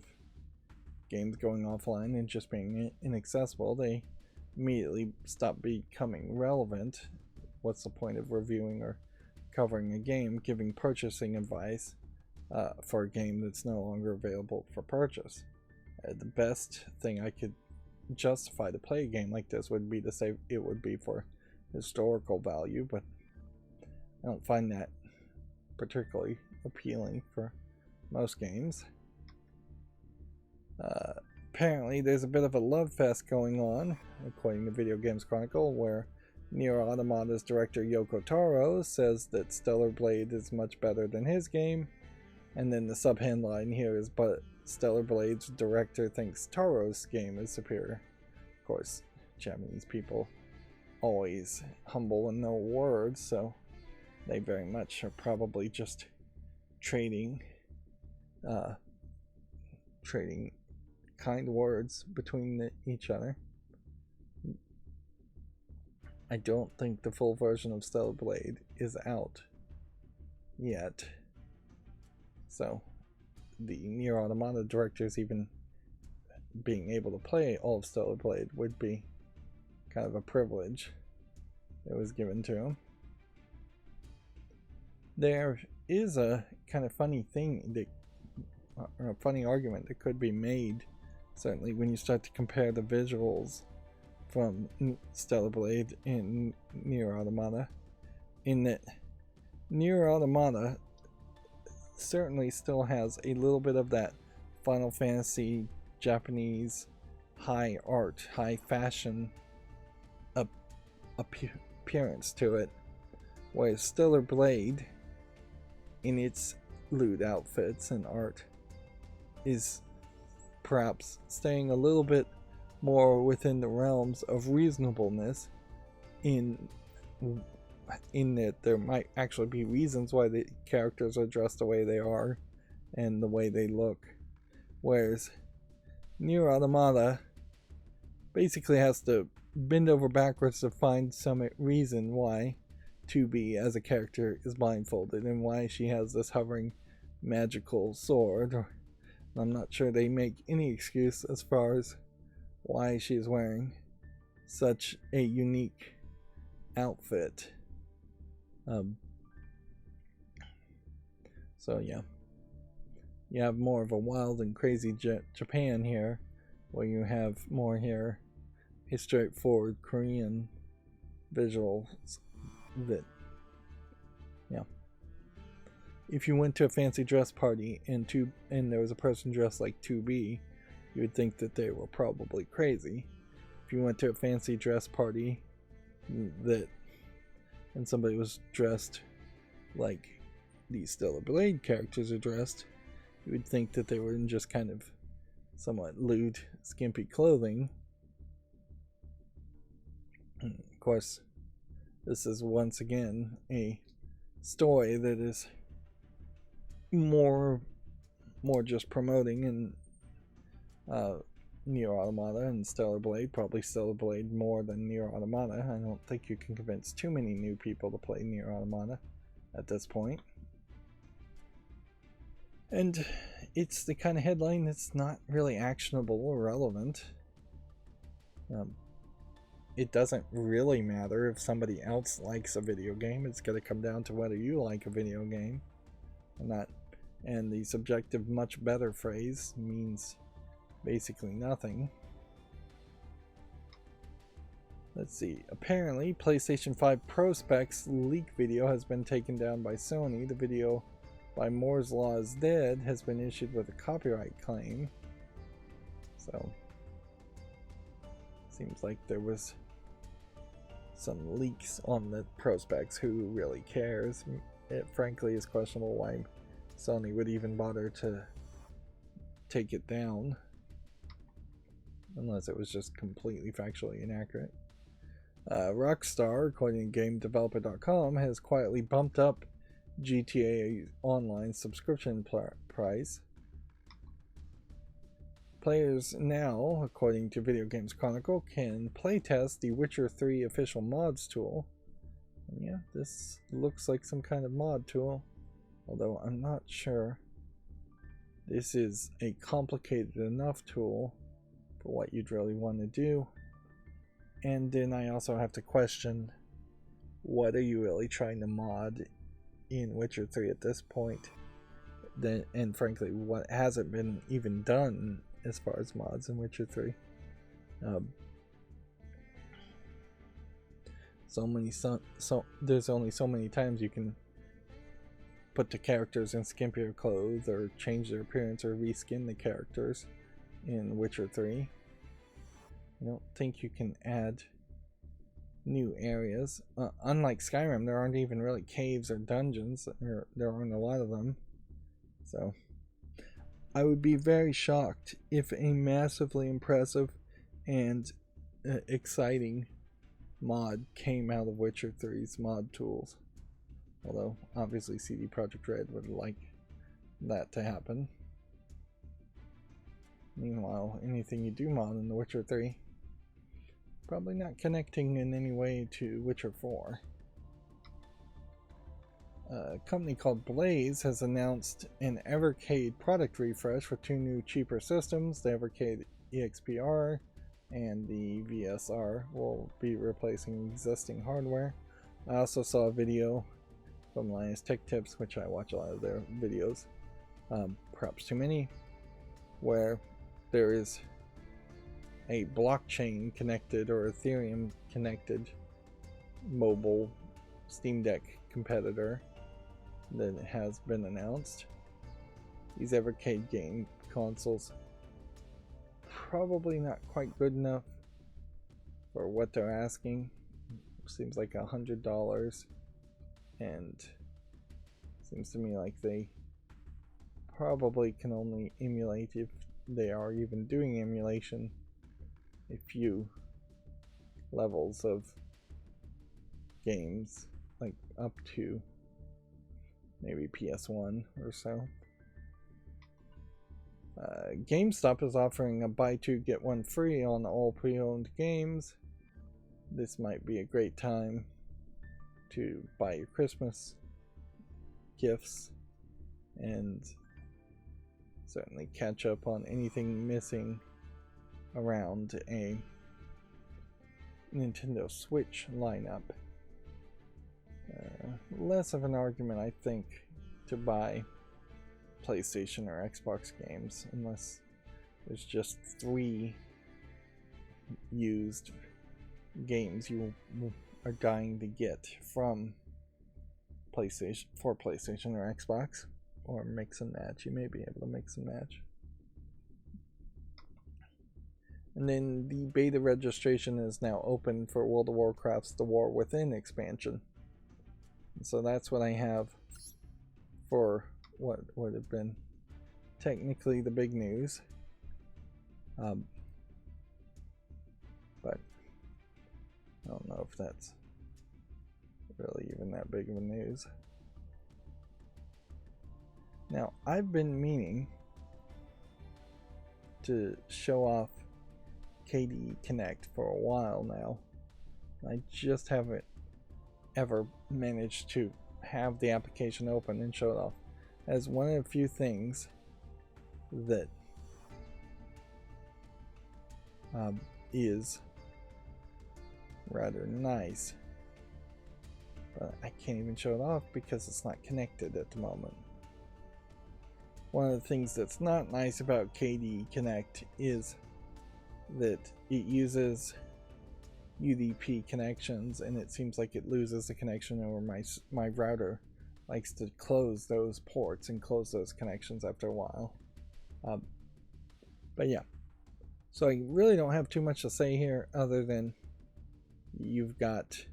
games going offline and just being inaccessible, they immediately stop becoming relevant. What's the point of reviewing or covering a game, giving purchasing advice for a game that's no longer available for purchase? The best thing I could justify to play a game like this would be to say it would be for historical value, but I don't find that particularly appealing for most games. apparently there's a bit of a love fest going on, according to Video Games Chronicle, where Nier Automata's director Yoko Taro says that Stellar Blade is much better than his game, and then the sub-headline here is, but Stellar Blade's director thinks Taro's game is superior. Of course, Japanese people always humble and no words, so they very much are probably just trading kind words between each other. I don't think the full version of Stellar Blade is out yet, so the Nier Automata directors even being able to play all of Stellar Blade would be kind of a privilege that was given to him. There is a kind of funny thing that, or a funny argument that could be made, certainly when you start to compare the visuals from Stellar Blade and Nier Automata, in that Nier Automata certainly still has a little bit of that Final Fantasy Japanese high art, high fashion appearance to it, whereas Stellar Blade, in its lewd outfits and art, is perhaps staying a little bit more within the realms of reasonableness, in that there might actually be reasons why the characters are dressed the way they are and the way they look, whereas Nier Automata basically has to bend over backwards to find some reason why 2B as a character is blindfolded and why she has this hovering magical sword. I'm not sure they make any excuse as far as why she is wearing such a unique outfit. So yeah, you have more of a wild and crazy Japan here, where you have more here a straightforward Korean visuals that, yeah. If you went to a fancy dress party and there was a person dressed like 2B, you would think that they were probably crazy. If you went to a fancy dress party and somebody was dressed like these Stellar Blade characters are dressed, you would think that they were in just kind of somewhat lewd, skimpy clothing. Of course, this is once again a story that is more just promoting and Nier Automata and Stellar Blade, probably Stellar Blade more than Nier Automata. I don't think you can convince too many new people to play Nier Automata at this point. And it's the kind of headline that's not really actionable or relevant. It doesn't really matter if somebody else likes a video game. It's going to come down to whether you like a video game or not. And the subjective much better phrase means basically nothing. Let's see. Apparently, PlayStation 5 Pro specs leak video has been taken down by Sony. The video by Moore's Law is Dead has been issued with a copyright claim. So, seems like there was some leaks on the Pro specs. Who really cares? It frankly is questionable why Sony would even bother to take it down, unless it was just completely factually inaccurate. Rockstar, according to GameDeveloper.com, has quietly bumped up GTA Online subscription price. Players now, according to Video Games Chronicle, can playtest the Witcher 3 official mods tool. And yeah, this looks like some kind of mod tool, although I'm not sure this is a complicated enough tool for what you'd really want to do. And then I also have to question, what are you really trying to mod in Witcher 3 at this point? And frankly, what hasn't been even done as far as mods in Witcher 3? There's only so many times you can put the characters in skimpier clothes or change their appearance or reskin the characters in Witcher 3. I don't think you can add new areas. Unlike Skyrim, there aren't even really caves or dungeons. There aren't a lot of them. So I would be very shocked if a massively impressive and exciting mod came out of Witcher 3's mod tools. Although, obviously CD Projekt Red would like that to happen. Meanwhile, anything you do mod in The Witcher 3, probably not connecting in any way to Witcher 4. A company called Blaze has announced an Evercade product refresh for 2 new cheaper systems. The Evercade EXPR and the VSR will be replacing existing hardware. I also saw a video from Linus Tech Tips, which I watch a lot of their videos, perhaps too many, where there is a blockchain connected or Ethereum connected mobile Steam Deck competitor that has been announced. These Evercade game consoles probably not quite good enough for what they're asking. Seems like $100, and seems to me like they probably can only emulate, if they are even doing emulation, a few levels of games, like up to maybe PS1 or so. GameStop is offering a buy 2 get 1 free on all pre-owned games. This might be a great time to buy your Christmas gifts and certainly catch up on anything missing around a Nintendo Switch lineup. Less of an argument, I think, to buy PlayStation or Xbox games unless there's just 3 used games you are dying to get from PlayStation for PlayStation or Xbox, or mix and match. You may be able to mix and match. And then the beta registration is now open for World of Warcraft's The War Within expansion. And so that's what I have for what would have been technically the big news. But I don't know if that's really even that big of a news. Now, I've been meaning to show off KDE Connect for a while now. I just haven't ever managed to have the application open and show it off, as one of the few things that is rather nice, but I can't even show it off because it's not connected at the moment. One of the things that's not nice about KDE Connect is that it uses UDP connections, and it seems like it loses the connection, or my router likes to close those ports and close those connections after a while. But yeah, so I really don't have too much to say here other than you've got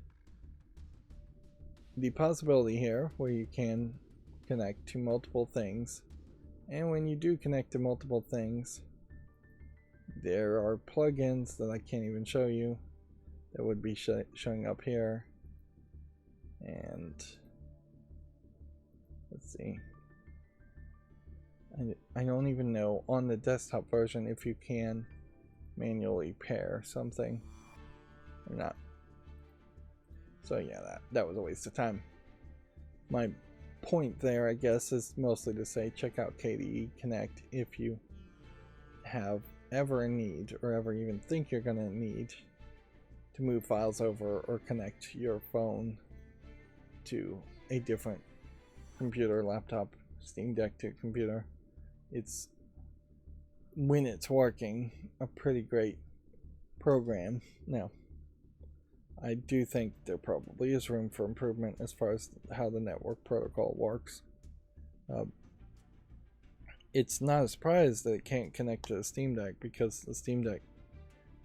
the possibility here where you can connect to multiple things, and when you do connect to multiple things, there are plugins that I can't even show you that would be showing up here. And let's see, I don't even know on the desktop version if you can manually pair something or not. So yeah, that was a waste of time. My point there, I guess, is mostly to say check out KDE Connect if you have ever a need, or ever even think you're going to need, to move files over or connect your phone to a different computer, laptop, Steam Deck to a computer. It's, when it's working, a pretty great program. Now, I do think there probably is room for improvement as far as how the network protocol works. it's not a surprise that it can't connect to the Steam Deck because the Steam Deck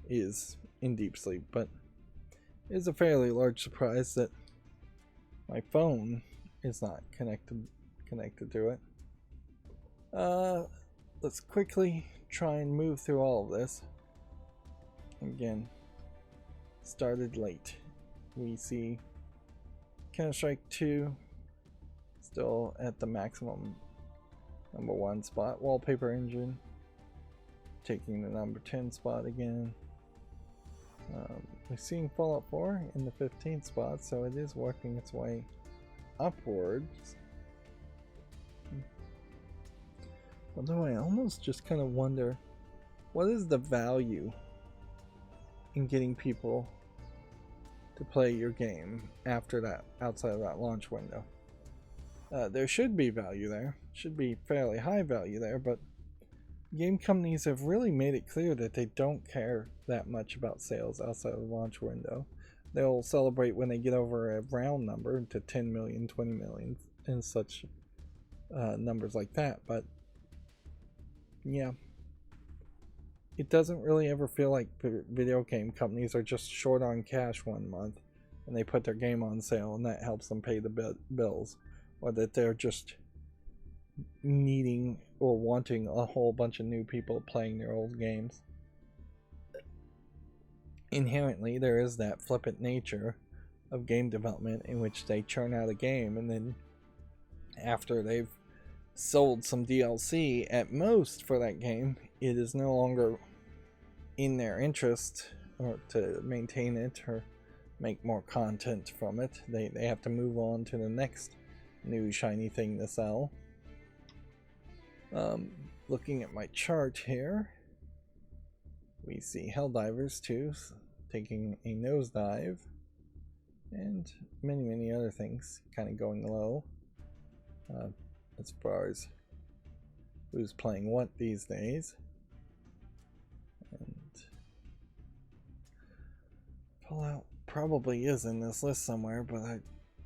is in deep sleep, but it's a fairly large surprise that my phone is not connected to it. Let's quickly try and move through all of this. Again, started late. We see Counter-Strike 2 still at the maximum #1 spot. Wallpaper Engine taking the number 10 spot again. We're seeing Fallout 4 in the 15th spot, so it is working its way upwards. Although I almost just kind of wonder, what is the value in getting people to play your game after that, outside of that launch window? There should be value there, should be fairly high value there, but game companies have really made it clear that they don't care that much about sales outside of the launch window. They'll celebrate when they get over a round number to 10 million, 20 million, and such numbers like that, but yeah, it doesn't really ever feel like video game companies are just short on cash one month and they put their game on sale and that helps them pay the bills, or that they're just needing or wanting a whole bunch of new people playing their old games. Inherently, there is that flippant nature of game development in which they churn out a game and then after they've sold some DLC at most for that game, it is no longer in their interest or to maintain it or make more content from it. They have to move on to the next new shiny thing to sell. Looking at my chart here, we see Helldivers 2 taking a nosedive and many other things kind of going low. As far as who's playing what these days. And Fallout probably is in this list somewhere, but I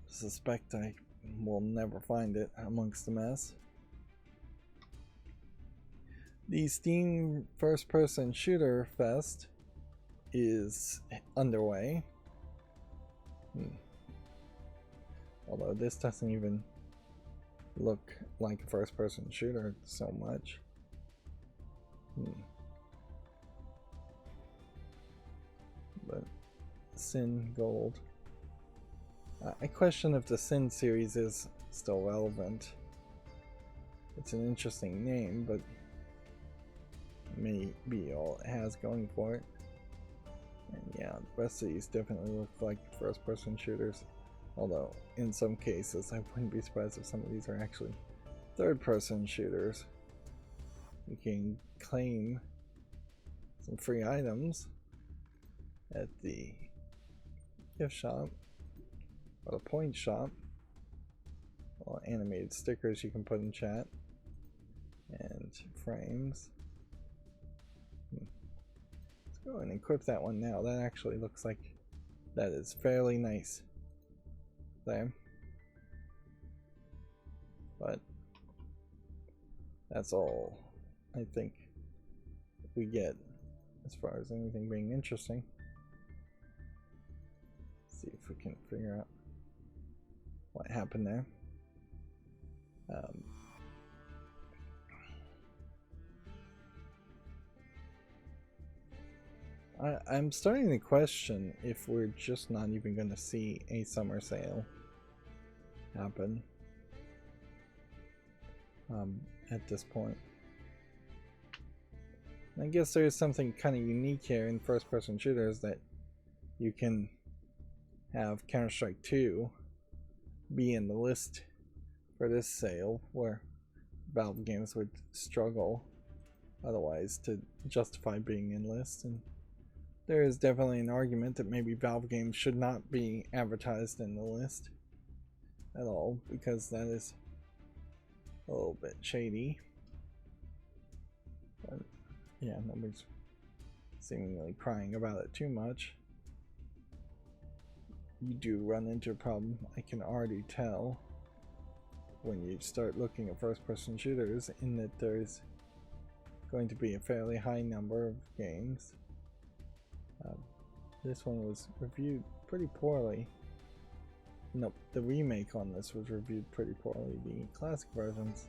suspect I will never find it amongst the mess. The Steam First Person Shooter Fest is underway. Although this doesn't even look like a first person shooter so much. But Sin Gold. I question if the Sin series is still relevant. It's an interesting name, but maybe all it has going for it. And yeah, the rest of these definitely look like first person shooters. Although, in some cases, I wouldn't be surprised if some of these are actually third-person shooters. You can claim some free items at the gift shop, or the point shop. Or animated stickers you can put in chat. And frames. Let's go ahead and equip that one now. That actually looks like that is fairly nice. There. But that's all I think we get as far as anything being interesting. Let's see if we can figure out what happened there. I'm starting to question if we're just not even going to see a summer sale happen at this point. I guess there is something kind of unique here in first-person shooters that you can have Counter-Strike 2 be in the list for this sale, where Valve games would struggle otherwise to justify being in lists. And there is definitely an argument that maybe Valve games should not be advertised in the list at all, because that is a little bit shady. But yeah, nobody's seemingly crying about it too much. You do run into a problem, I can already tell. when you start looking at first-person shooters, in that there's going to be a fairly high number of games. This one was reviewed pretty poorly. Nope, the remake on this was reviewed pretty poorly. The classic versions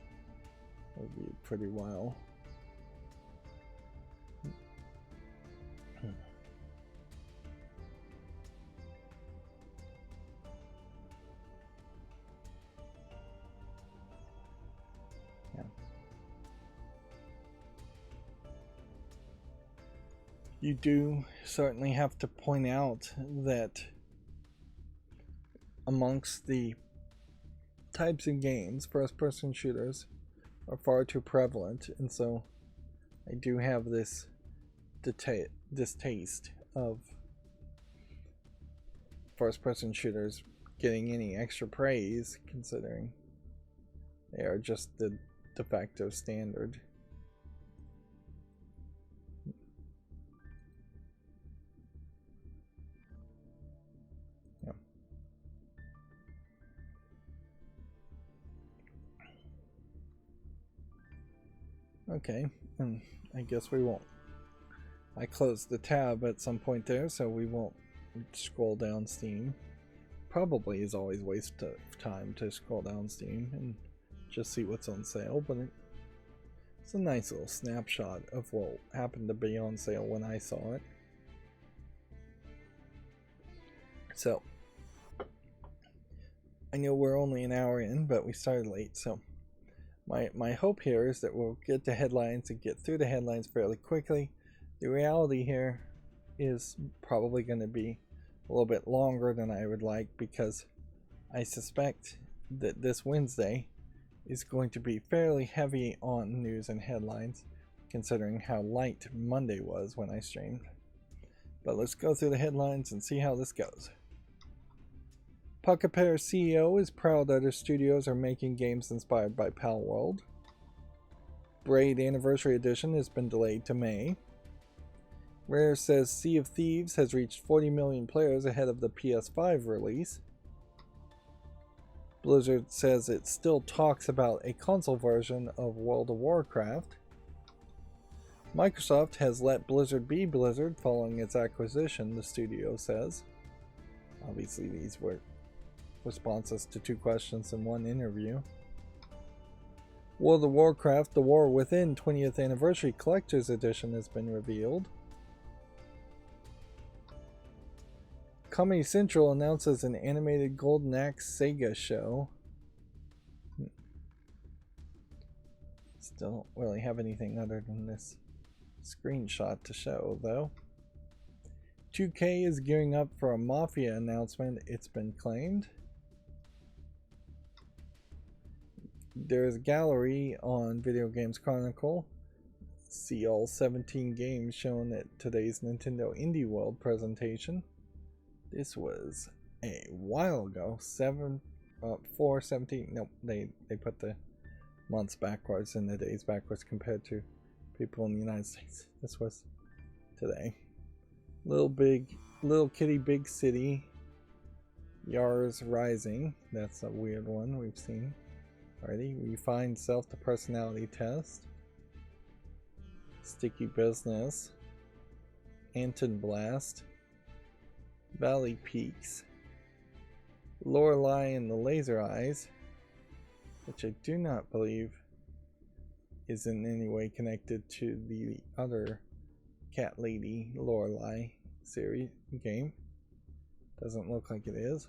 reviewed pretty well. You do certainly have to point out that amongst the types of games, first-person shooters are far too prevalent, and so I do have this distaste of first-person shooters getting any extra praise, considering they are just the de facto standard. Okay, and I guess we won't. I closed the tab at some point there, so we won't scroll down Steam. Probably is always a waste of time to scroll down Steam and just see what's on sale, but it's a nice little snapshot of what happened to be on sale when I saw it. So, I know we're only an hour in, but we started late, so my hope here is that we'll get to headlines and get through the headlines fairly quickly. The reality here is probably going to be a little bit longer than I would like, because I suspect that this Wednesday is going to be fairly heavy on news and headlines, considering how light Monday was when I streamed. But let's go through the headlines and see how this goes. Puckapair's CEO is proud that her studios are making games inspired by Palworld. Braid Anniversary Edition has been delayed to May. Rare says Sea of Thieves has reached 40 million players ahead of the PS5 release. Blizzard says it still talks about a console version of World of Warcraft. Microsoft has let Blizzard be Blizzard following its acquisition, the studio says. Obviously these were responses to 2 questions in one interview. World of Warcraft: The War Within 20th Anniversary Collector's Edition has been revealed. Comedy Central announces an animated Golden Axe Sega show. Still don't really have anything other than this screenshot to show, though. 2K is gearing up for a Mafia announcement, it's been claimed. There's a gallery on Video Games Chronicle. See all 17 games shown at today's Nintendo Indie World presentation. This was a while ago. 4/17. Nope, they put the months backwards and the days backwards compared to people in the United States. This was today. Little Kitty Big City. Yars Rising. That's a weird one we've seen already. Refined Self to Personality Test. Sticky Business. Anton Blast. Valley Peaks. Lorelei and the Laser Eyes, which I do not believe is in any way connected to the other Cat Lady Lorelei series game. Doesn't look like it is.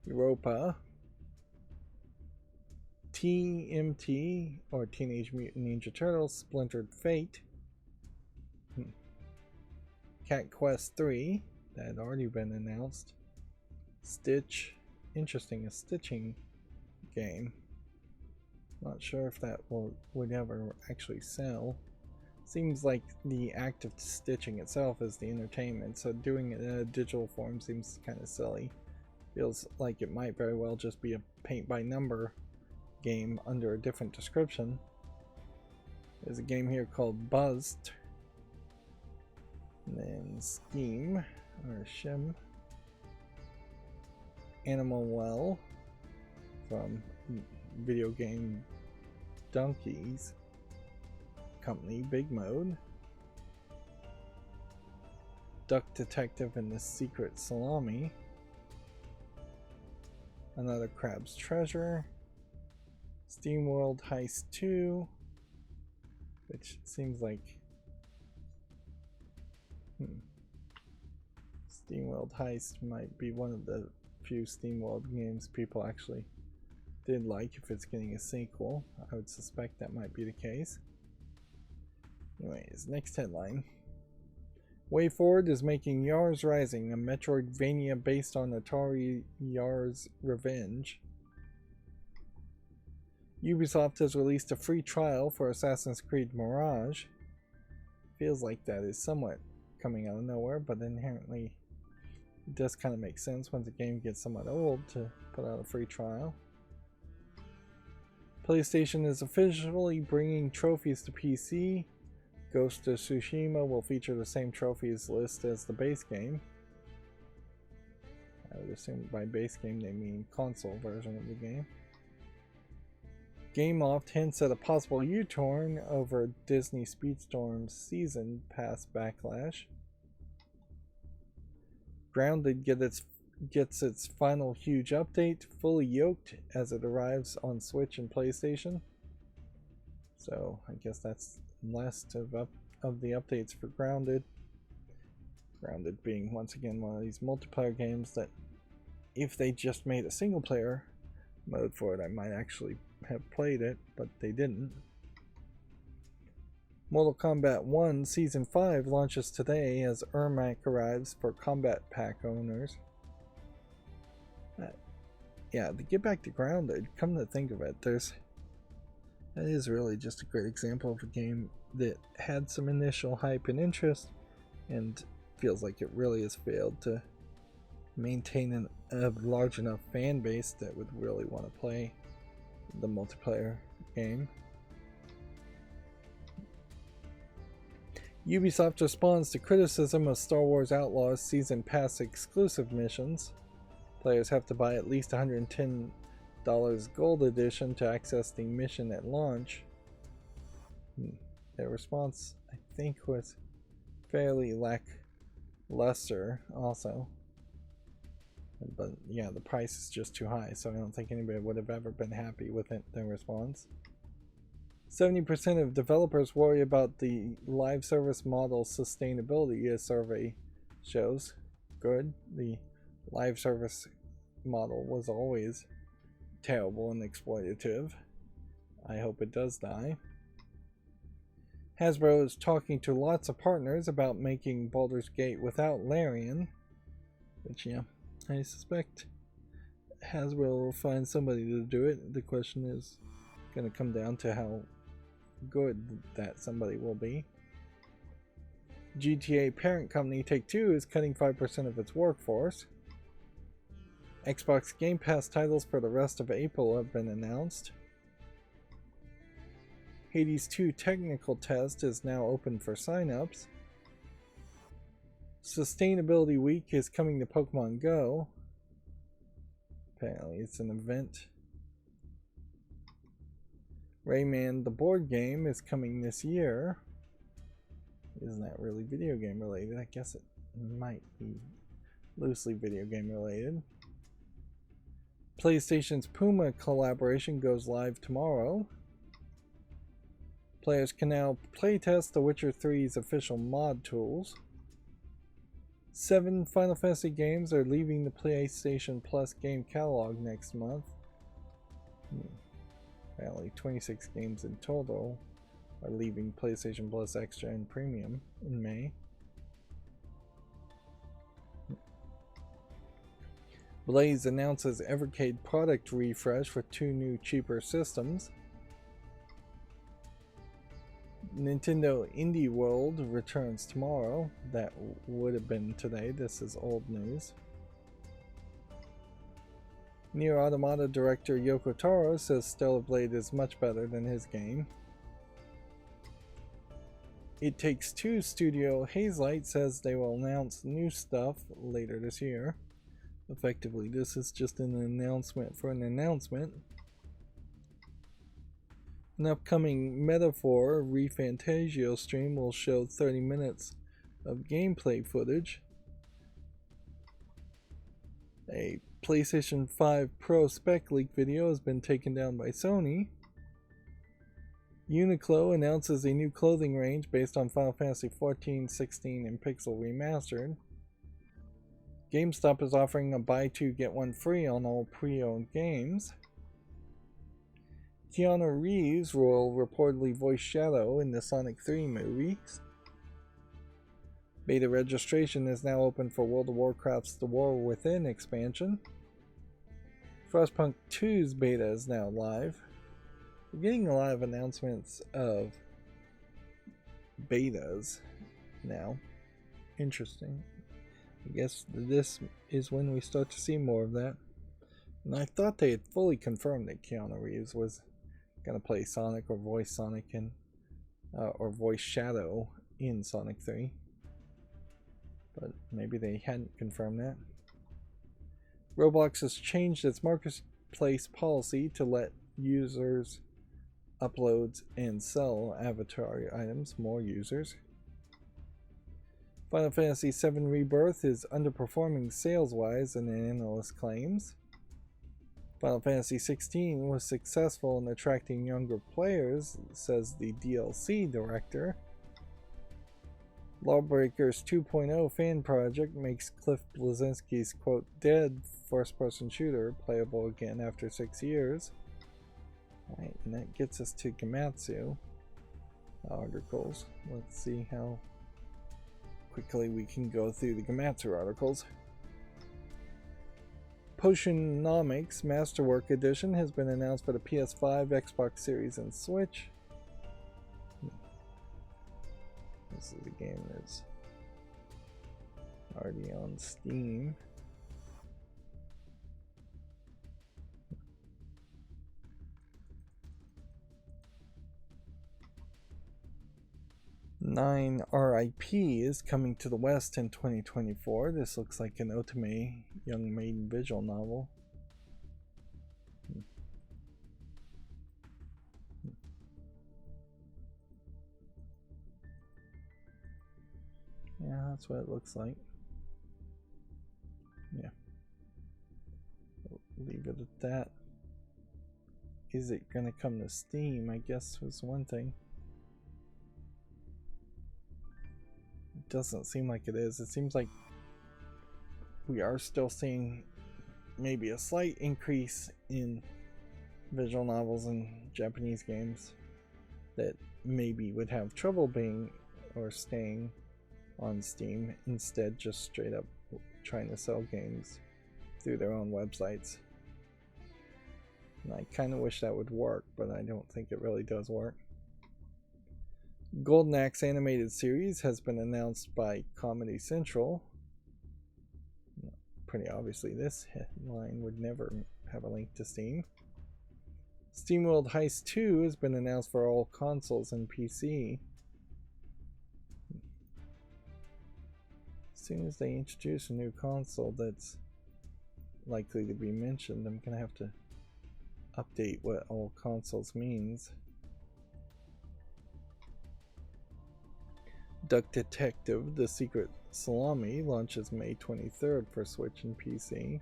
Europa. TMT, or Teenage Mutant Ninja Turtles Splintered Fate. Cat Quest 3, that had already been announced. Stitch, interesting, a stitching game. Not sure if that would ever actually sell. Seems like the act of stitching itself is the entertainment, so doing it in a digital form seems kind of silly. Feels like it might very well just be a paint by number game under a different description. There's a game here called Buzzed. And then Scheme, or Shim. Animal Well from video game donkeys company, Big Mode, Duck Detective and the Secret Salami, another Crab's Treasure, SteamWorld Heist 2, which seems like SteamWorld Heist might be one of the few SteamWorld games people actually did like if it's getting a sequel. I would suspect that might be the case. Anyways, next headline. WayForward is making Yars Rising, a Metroidvania based on Atari Yars Revenge. Ubisoft has released a free trial for Assassin's Creed Mirage. Feels like that is somewhat coming out of nowhere, but inherently it does kind of make sense once a game gets somewhat old to put out a free trial. PlayStation is officially bringing trophies to PC. Ghost of Tsushima will feature the same trophies list as the base game. I would assume by base game they mean console version of the game. GameLoft hints at a possible U-turn over Disney Speedstorm's season pass backlash. Grounded gets its final huge update, fully yoked, as it arrives on Switch and PlayStation. So I guess that's last of the updates for Grounded. Grounded being once again one of these multiplayer games that if they just made a single player mode for it, I might actually have played it, but they didn't. Mortal Kombat 1 Season 5 launches today as Ermac arrives for Combat Pack owners. Yeah, to get back to Grounded, come to think of it, that is really just a great example of a game that had some initial hype and interest and feels like it really has failed to maintain a large enough fan base that would really want to play the multiplayer game. Ubisoft responds to criticism of Star Wars Outlaws Season Pass exclusive missions. Players have to buy at least $110 Gold Edition to access the mission at launch. Their response, I think, was fairly lackluster also. But yeah, the price is just too high, so I don't think anybody would have ever been happy with their response. 70% of developers worry about the live service model sustainability, a survey shows. Good. The live service model was always terrible and exploitative. I hope it does die. Hasbro is talking to lots of partners about making Baldur's Gate without Larian, which, yeah, I suspect Hasbro will find somebody to do it. The question is going to come down to how good that somebody will be. GTA parent company Take-Two is cutting 5% of its workforce. Xbox Game Pass titles for the rest of April have been announced. Hades 2 technical test is now open for signups. Sustainability Week is coming to Pokemon Go. Apparently it's an event. Rayman the board game is coming this year. Isn't that really video game related? I guess it might be loosely video game related. PlayStation's Puma collaboration goes live tomorrow. Players can now playtest The Witcher 3's official mod tools. 7 Final Fantasy games are leaving the PlayStation Plus game catalog next month. Apparently 26 games in total are leaving PlayStation Plus Extra and Premium in May. Blaze announces Evercade product refresh for 2 new cheaper systems. Nintendo Indie World returns tomorrow. That would have been today. This is old news. Nier Automata director Yoko Taro says Stellar Blade is much better than his game. It Takes Two studio Hazelight says they will announce new stuff later this year. Effectively, this is just an announcement for an announcement. An upcoming Metaphor ReFantazio stream will show 30 minutes of gameplay footage. A PlayStation 5 Pro spec leak video has been taken down by Sony. Uniqlo announces a new clothing range based on Final Fantasy XIV, 16, and Pixel Remastered. GameStop is offering a buy two get one free on all pre-owned games. Keanu Reeves will reportedly voice Shadow in the Sonic 3 movies. Beta registration is now open for World of Warcraft's The War Within expansion. Frostpunk 2's beta is now live. We're getting a lot of announcements of betas now. Interesting. I guess this is when we start to see more of that. And I thought they had fully confirmed that Keanu Reeves was going to play Sonic or voice Sonic in, or voice Shadow in Sonic 3. But maybe they hadn't confirmed that. Roblox has changed its marketplace policy to let users upload and sell avatar items, more users. Final Fantasy VII Rebirth is underperforming sales-wise in analyst claims. Final Fantasy XVI was successful in attracting younger players, says the DLC director. Lawbreakers 2.0 fan project makes Cliff Bleszinski's quote dead first-person shooter playable again after 6 years. Alright, and that gets us to Gamatsu articles. Let's see how quickly we can go through the Gamatsu articles. Potionomics Masterwork Edition has been announced for the PS5, Xbox Series, and Switch. This is a game that's already on Steam. Nine RIP is coming to the West in 2024. This looks like an Otome young maiden visual novel. Yeah, that's what it looks like. Yeah. We'll leave it at that. Is it going to come to Steam? I guess was one thing. It doesn't seem like it is. It seems like we are still seeing maybe a slight increase in visual novels and Japanese games that maybe would have trouble being or staying on Steam, instead just straight up trying to sell games through their own websites. And I kind of wish that would work, but I don't think it really does work. Golden Axe animated series has been announced by Comedy Central. Pretty obviously this headline would never have a link to Steam. SteamWorld Heist 2 has been announced for all consoles and PC. As soon as they introduce a new console that's likely to be mentioned, I'm going to have to update what all consoles means. Duck Detective: The Secret Salami launches May 23rd for Switch and PC.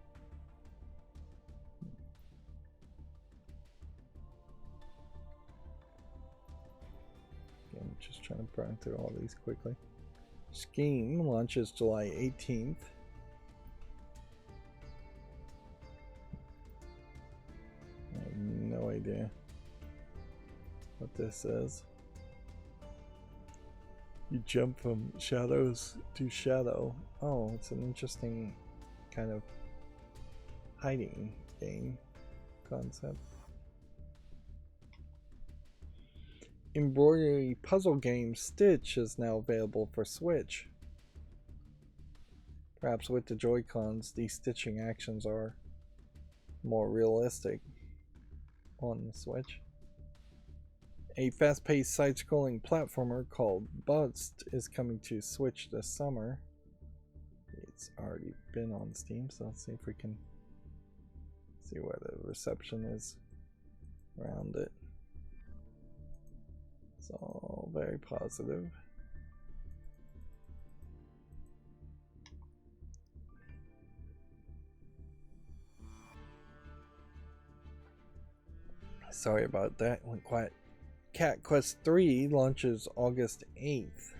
Again, just trying to burn through all these quickly. Scheme launches July 18th. I have no idea what this is. You jump from shadows to shadow. Oh, it's an interesting kind of hiding game concept. Embroidery puzzle game Stitch is now available for Switch. Perhaps with the Joy-Cons, these stitching actions are more realistic on the Switch. A fast-paced side-scrolling platformer called Bust is coming to Switch this summer. It's already been on Steam, so let's see if we can see where the reception is around it. It's all very positive. Sorry about that, went quiet. Cat Quest 3 launches August 8th.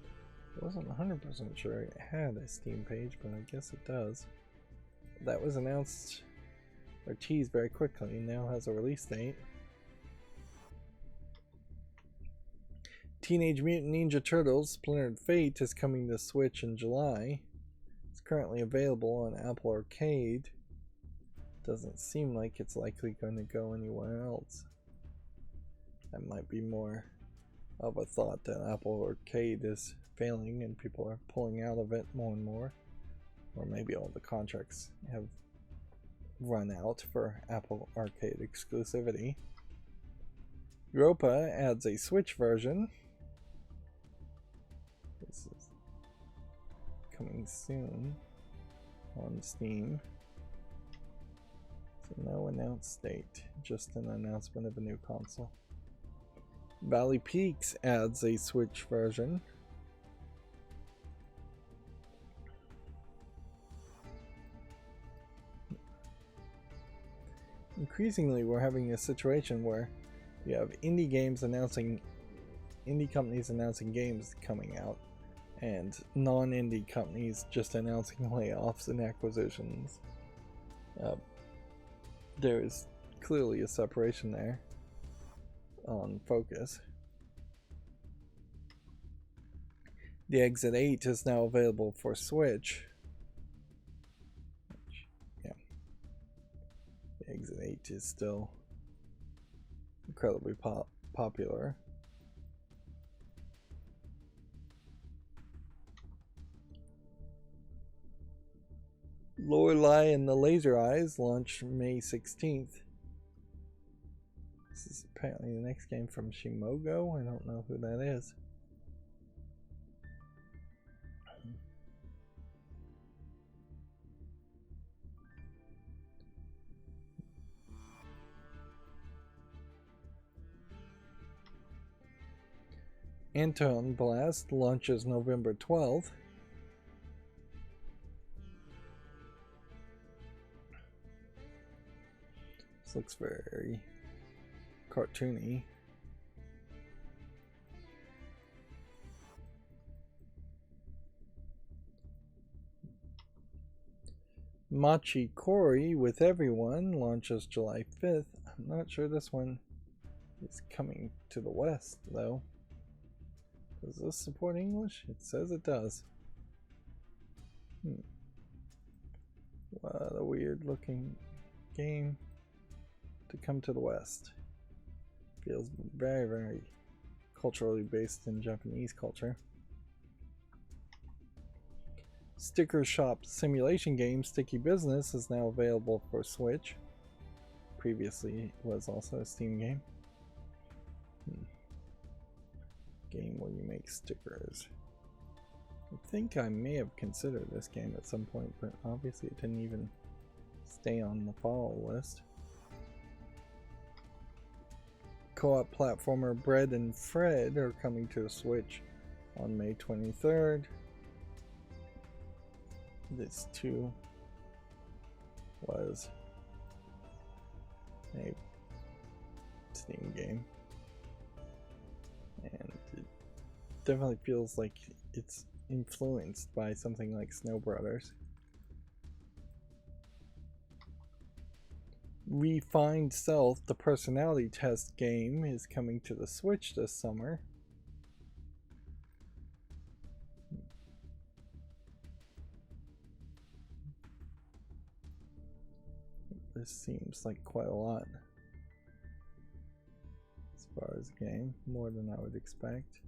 I wasn't 100% sure it had a Steam page, but I guess it does. That was announced or teased very quickly and now has a release date. Teenage Mutant Ninja Turtles Splintered Fate is coming to Switch in July. It's currently available on Apple Arcade. Doesn't seem like it's likely going to go anywhere else. That might be more of a thought that Apple Arcade is failing and people are pulling out of it more and more. Or maybe all the contracts have run out for Apple Arcade exclusivity. Europa adds a Switch version. This is coming soon on Steam. So no announced date, just an announcement of a new console. Valley Peaks adds a Switch version. Increasingly, we're having a situation where you have indie companies announcing games coming out, and non-indie companies just announcing layoffs and acquisitions. There is clearly a separation there on focus. The Exit 8 is now available for Switch. The Exit 8 is still incredibly popular. Lorelei and the Laser Eyes launched May 16th. This is apparently the next game from Shimogo. I don't know who that is. Anton Blast launches November 12th. This looks very cartoony. Machi Kori with Everyone launches July 5th. I'm not sure this one is coming to the West though. Does this support English? It says it does. What a weird looking game to come to the West. Feels very, very culturally based in Japanese culture. Sticker Shop simulation game Sticky Business is now available for Switch. Previously it was also a Steam game. Game where you make stickers. I think I may have considered this game at some point, but obviously it didn't even stay on the follow list. Co-op platformer Bread and Fred are coming to the Switch on May 23rd. This too was a Steam game. And it definitely feels like it's influenced by something like Snow Brothers. Refined Self, the personality test game, is coming to the Switch this summer. This seems like quite a lot. As far as the game, more than I would expect.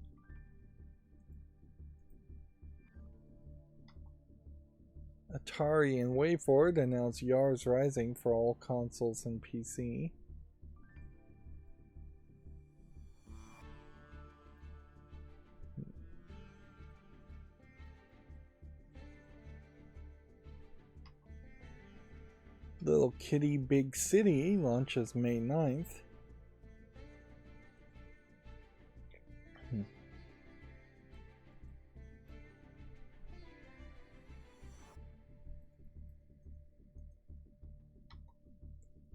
Atari and WayForward announced Yars Rising for all consoles and PC. Little Kitty Big City launches May 9th.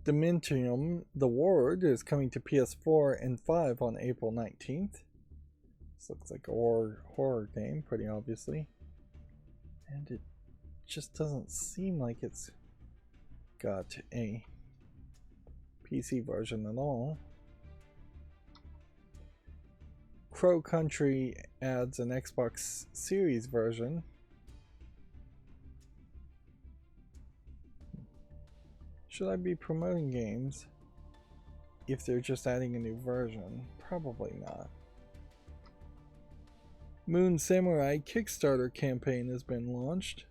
Dementium: The Ward is coming to PS4 and 5 on April 19th. This looks like a horror game, pretty obviously. And it just doesn't seem like it's got a PC version at all. Crow Country adds an Xbox Series version. Should I be promoting games if they're just adding a new version? Probably not. Moon Samurai Kickstarter campaign has been launched.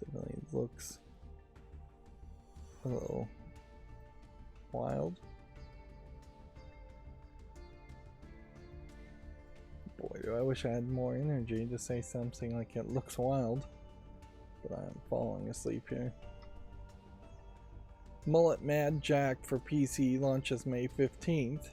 Definitely looks a little wild. Boy, do I wish I had more energy to say something like it looks wild. But I'm falling asleep here. Mullet Mad Jack for PC launches May 15th.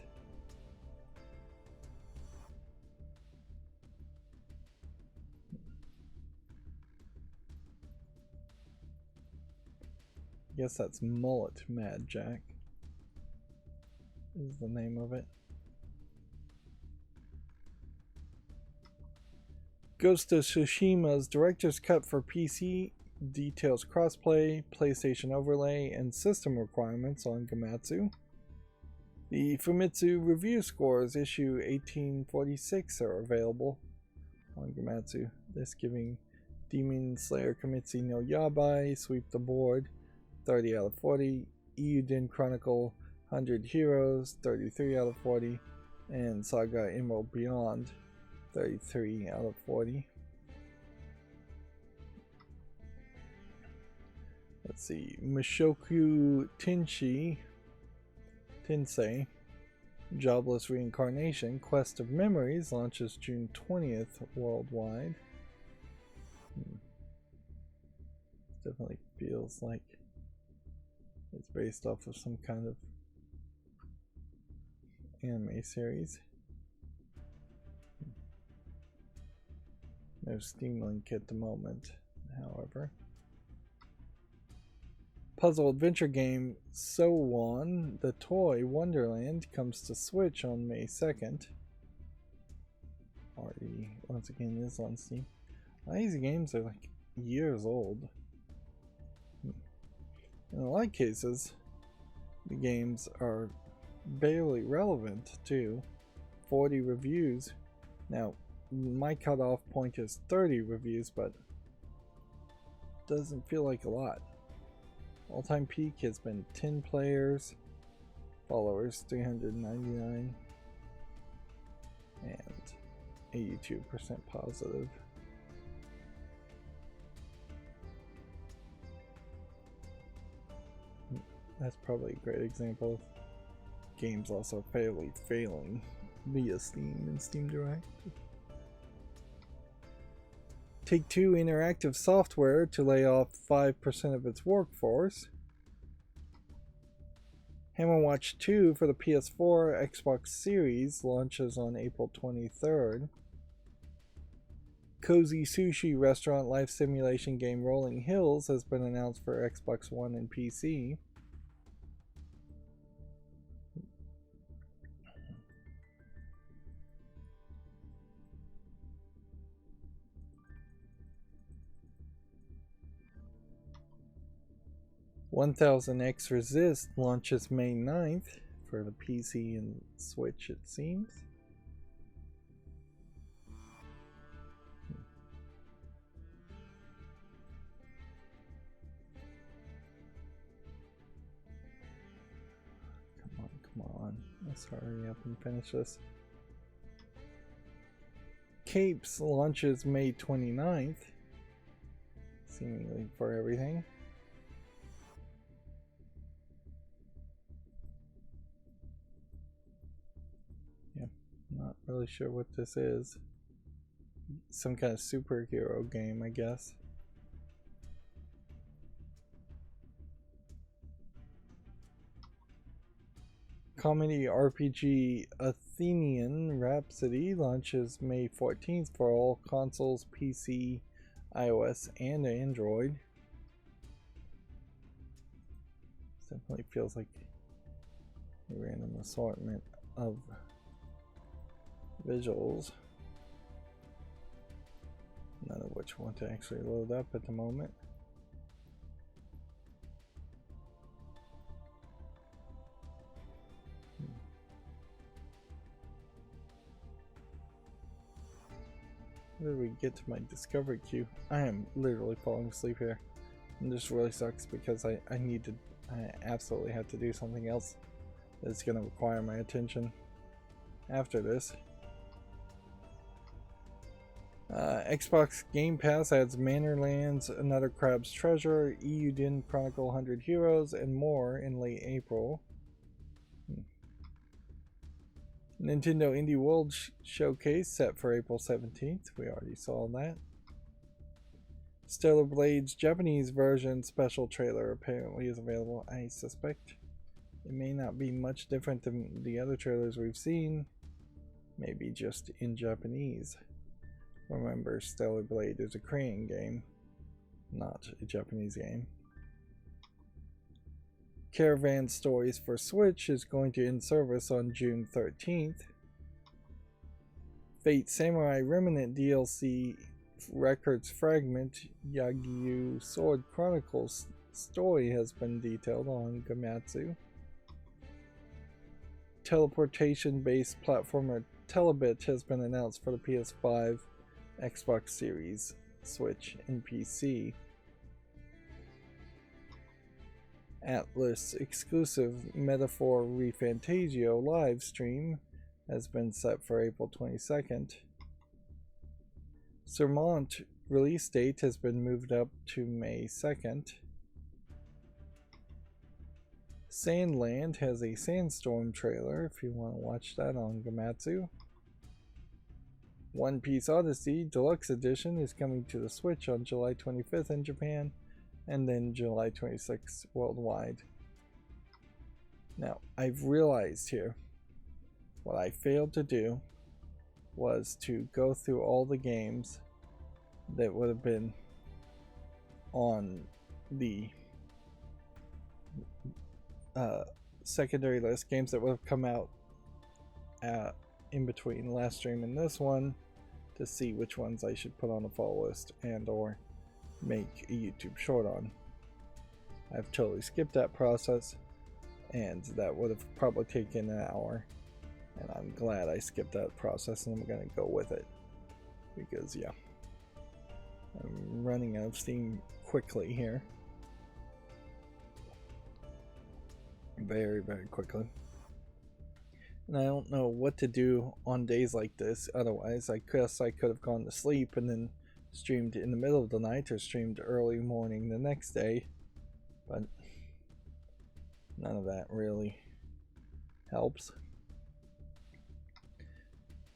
I guess that's Mullet Mad Jack is the name of it. Ghost of Tsushima's Director's Cut for PC details crossplay, PlayStation overlay, and system requirements on Gamatsu. The Famitsu review scores issue 1846 are available on Gamatsu. This giving Demon Slayer Kimetsu no Yabai sweep the board 30 out of 40, Euden Chronicle 100 Heroes 33 out of 40, and Saga Emerald Beyond 33 out of 40. Let's see, Mushoku Tensei Jobless Reincarnation Quest of Memories launches June 20th worldwide. Definitely feels like it's based off of some kind of anime series. No Steam link at the moment, however. Puzzle adventure game So-Won, the Toy Wonderland, comes to Switch on May 2nd. Already, once again, is on Steam. A lot of these games are like years old. In a lot of cases, the games are barely relevant too. 40 reviews. Now, my cutoff point is 30 reviews, but doesn't feel like a lot. All-time peak has been 10 players, followers 399, and 82% positive. That's probably a great example of games also failing via Steam and Steam Direct. Take-Two Interactive Software to lay off 5% of its workforce. Hammer Watch 2 for the PS4, Xbox Series launches on April 23rd. Cozy Sushi Restaurant Life Simulation game Rolling Hills has been announced for Xbox One and PC. $1000X Resist launches May 9th for the PC and Switch, it seems. Come on. Let's hurry up and finish this. Capes launches May 29th, seemingly for everything. Not really sure what this is. Some kind of superhero game, I guess. Comedy RPG Athenian Rhapsody launches May 14th for all consoles, PC, iOS and Android. Definitely feels like a random assortment of visuals, none of which want to actually load up at the moment. How did we get to my discovery queue? I am literally falling asleep here, and this really sucks because I absolutely have to do something else that's going to require my attention after this. Xbox Game Pass adds Manorlands, Another Crab's Treasure, EU Din Chronicle 100 Heroes, and more in late April. Nintendo Indie World Showcase set for April 17th. We already saw that. Stellar Blade's Japanese version special trailer apparently is available. I suspect it may not be much different than the other trailers we've seen. Maybe just in Japanese. Remember, Stellar Blade is a Korean game, not a Japanese game. Caravan Stories for Switch is going to end service on June 13th. Fate Samurai Remnant DLC Records Fragment Yagyu Sword Chronicles story has been detailed on Gamatsu. Teleportation-based platformer Telebit has been announced for the PS5, Xbox Series, Switch, and PC. Atlas exclusive Metaphor ReFantagio live stream has been set for April 22nd. Sermont release date has been moved up to May 2nd. Sandland has a Sandstorm trailer if you want to watch that on Gamatsu. One Piece Odyssey Deluxe Edition is coming to the Switch on July 25th in Japan, and then July 26th worldwide. Now, I've realized here, what I failed to do was to go through all the games that would have been on the secondary list, games that would have come out in between last stream and this one, to see which ones I should put on the fall list and or make a YouTube short on. I've totally skipped that process, and that would have probably taken an hour, and I'm glad I skipped that process, and I'm gonna go with it because yeah, I'm running out of steam quickly here, very quickly, and I don't know what to do on days like this. Otherwise, I guess I could have gone to sleep and then streamed in the middle of the night or streamed early morning the next day, but none of that really helps.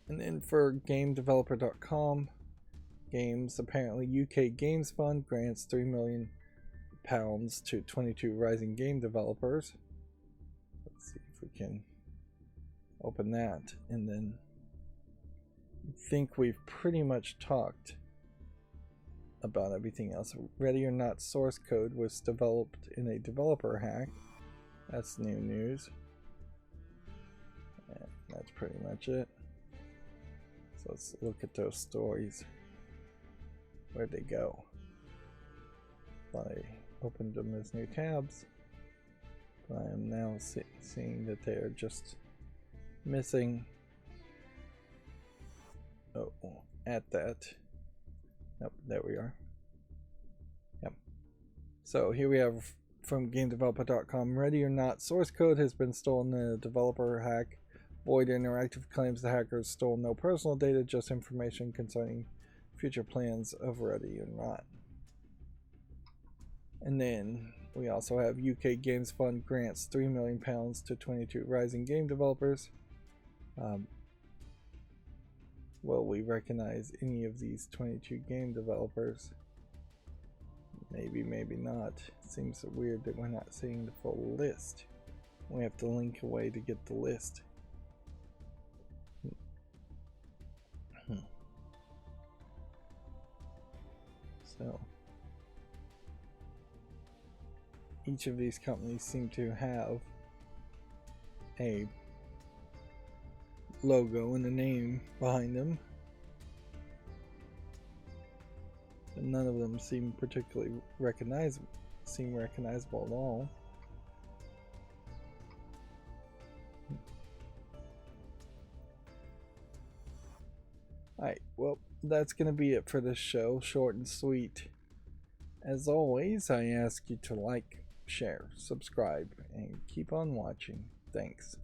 And then for GameDeveloper.com, games, apparently UK Games Fund grants £3 million to 22 rising game developers. Let's see if we can open that, and then I think we've pretty much talked about everything else. Ready or Not source code was developed in a developer hack. That's new news. And that's pretty much it. So let's look at those stories. Where'd they go? I opened them as new tabs, but I am now seeing that they are just missing. Oh, at that. Nope, there we are. Yep. So here we have from GameDeveloper.com. Ready or Not source code has been stolen in a developer hack. Void Interactive claims the hackers stole no personal data, just information concerning future plans of Ready or Not. And then we also have UK Games Fund grants £3 million to 22 rising game developers. Will we recognize any of these 22 game developers? Maybe, maybe not. It seems weird that we're not seeing the full list. We have to link away to get the list. So each of these companies seem to have a logo and a name behind them, but none of them seem particularly recognizable at all. Alright, well, that's going to be it for this show. Short and sweet. As always, I ask you to like, share, subscribe, and keep on watching. Thanks.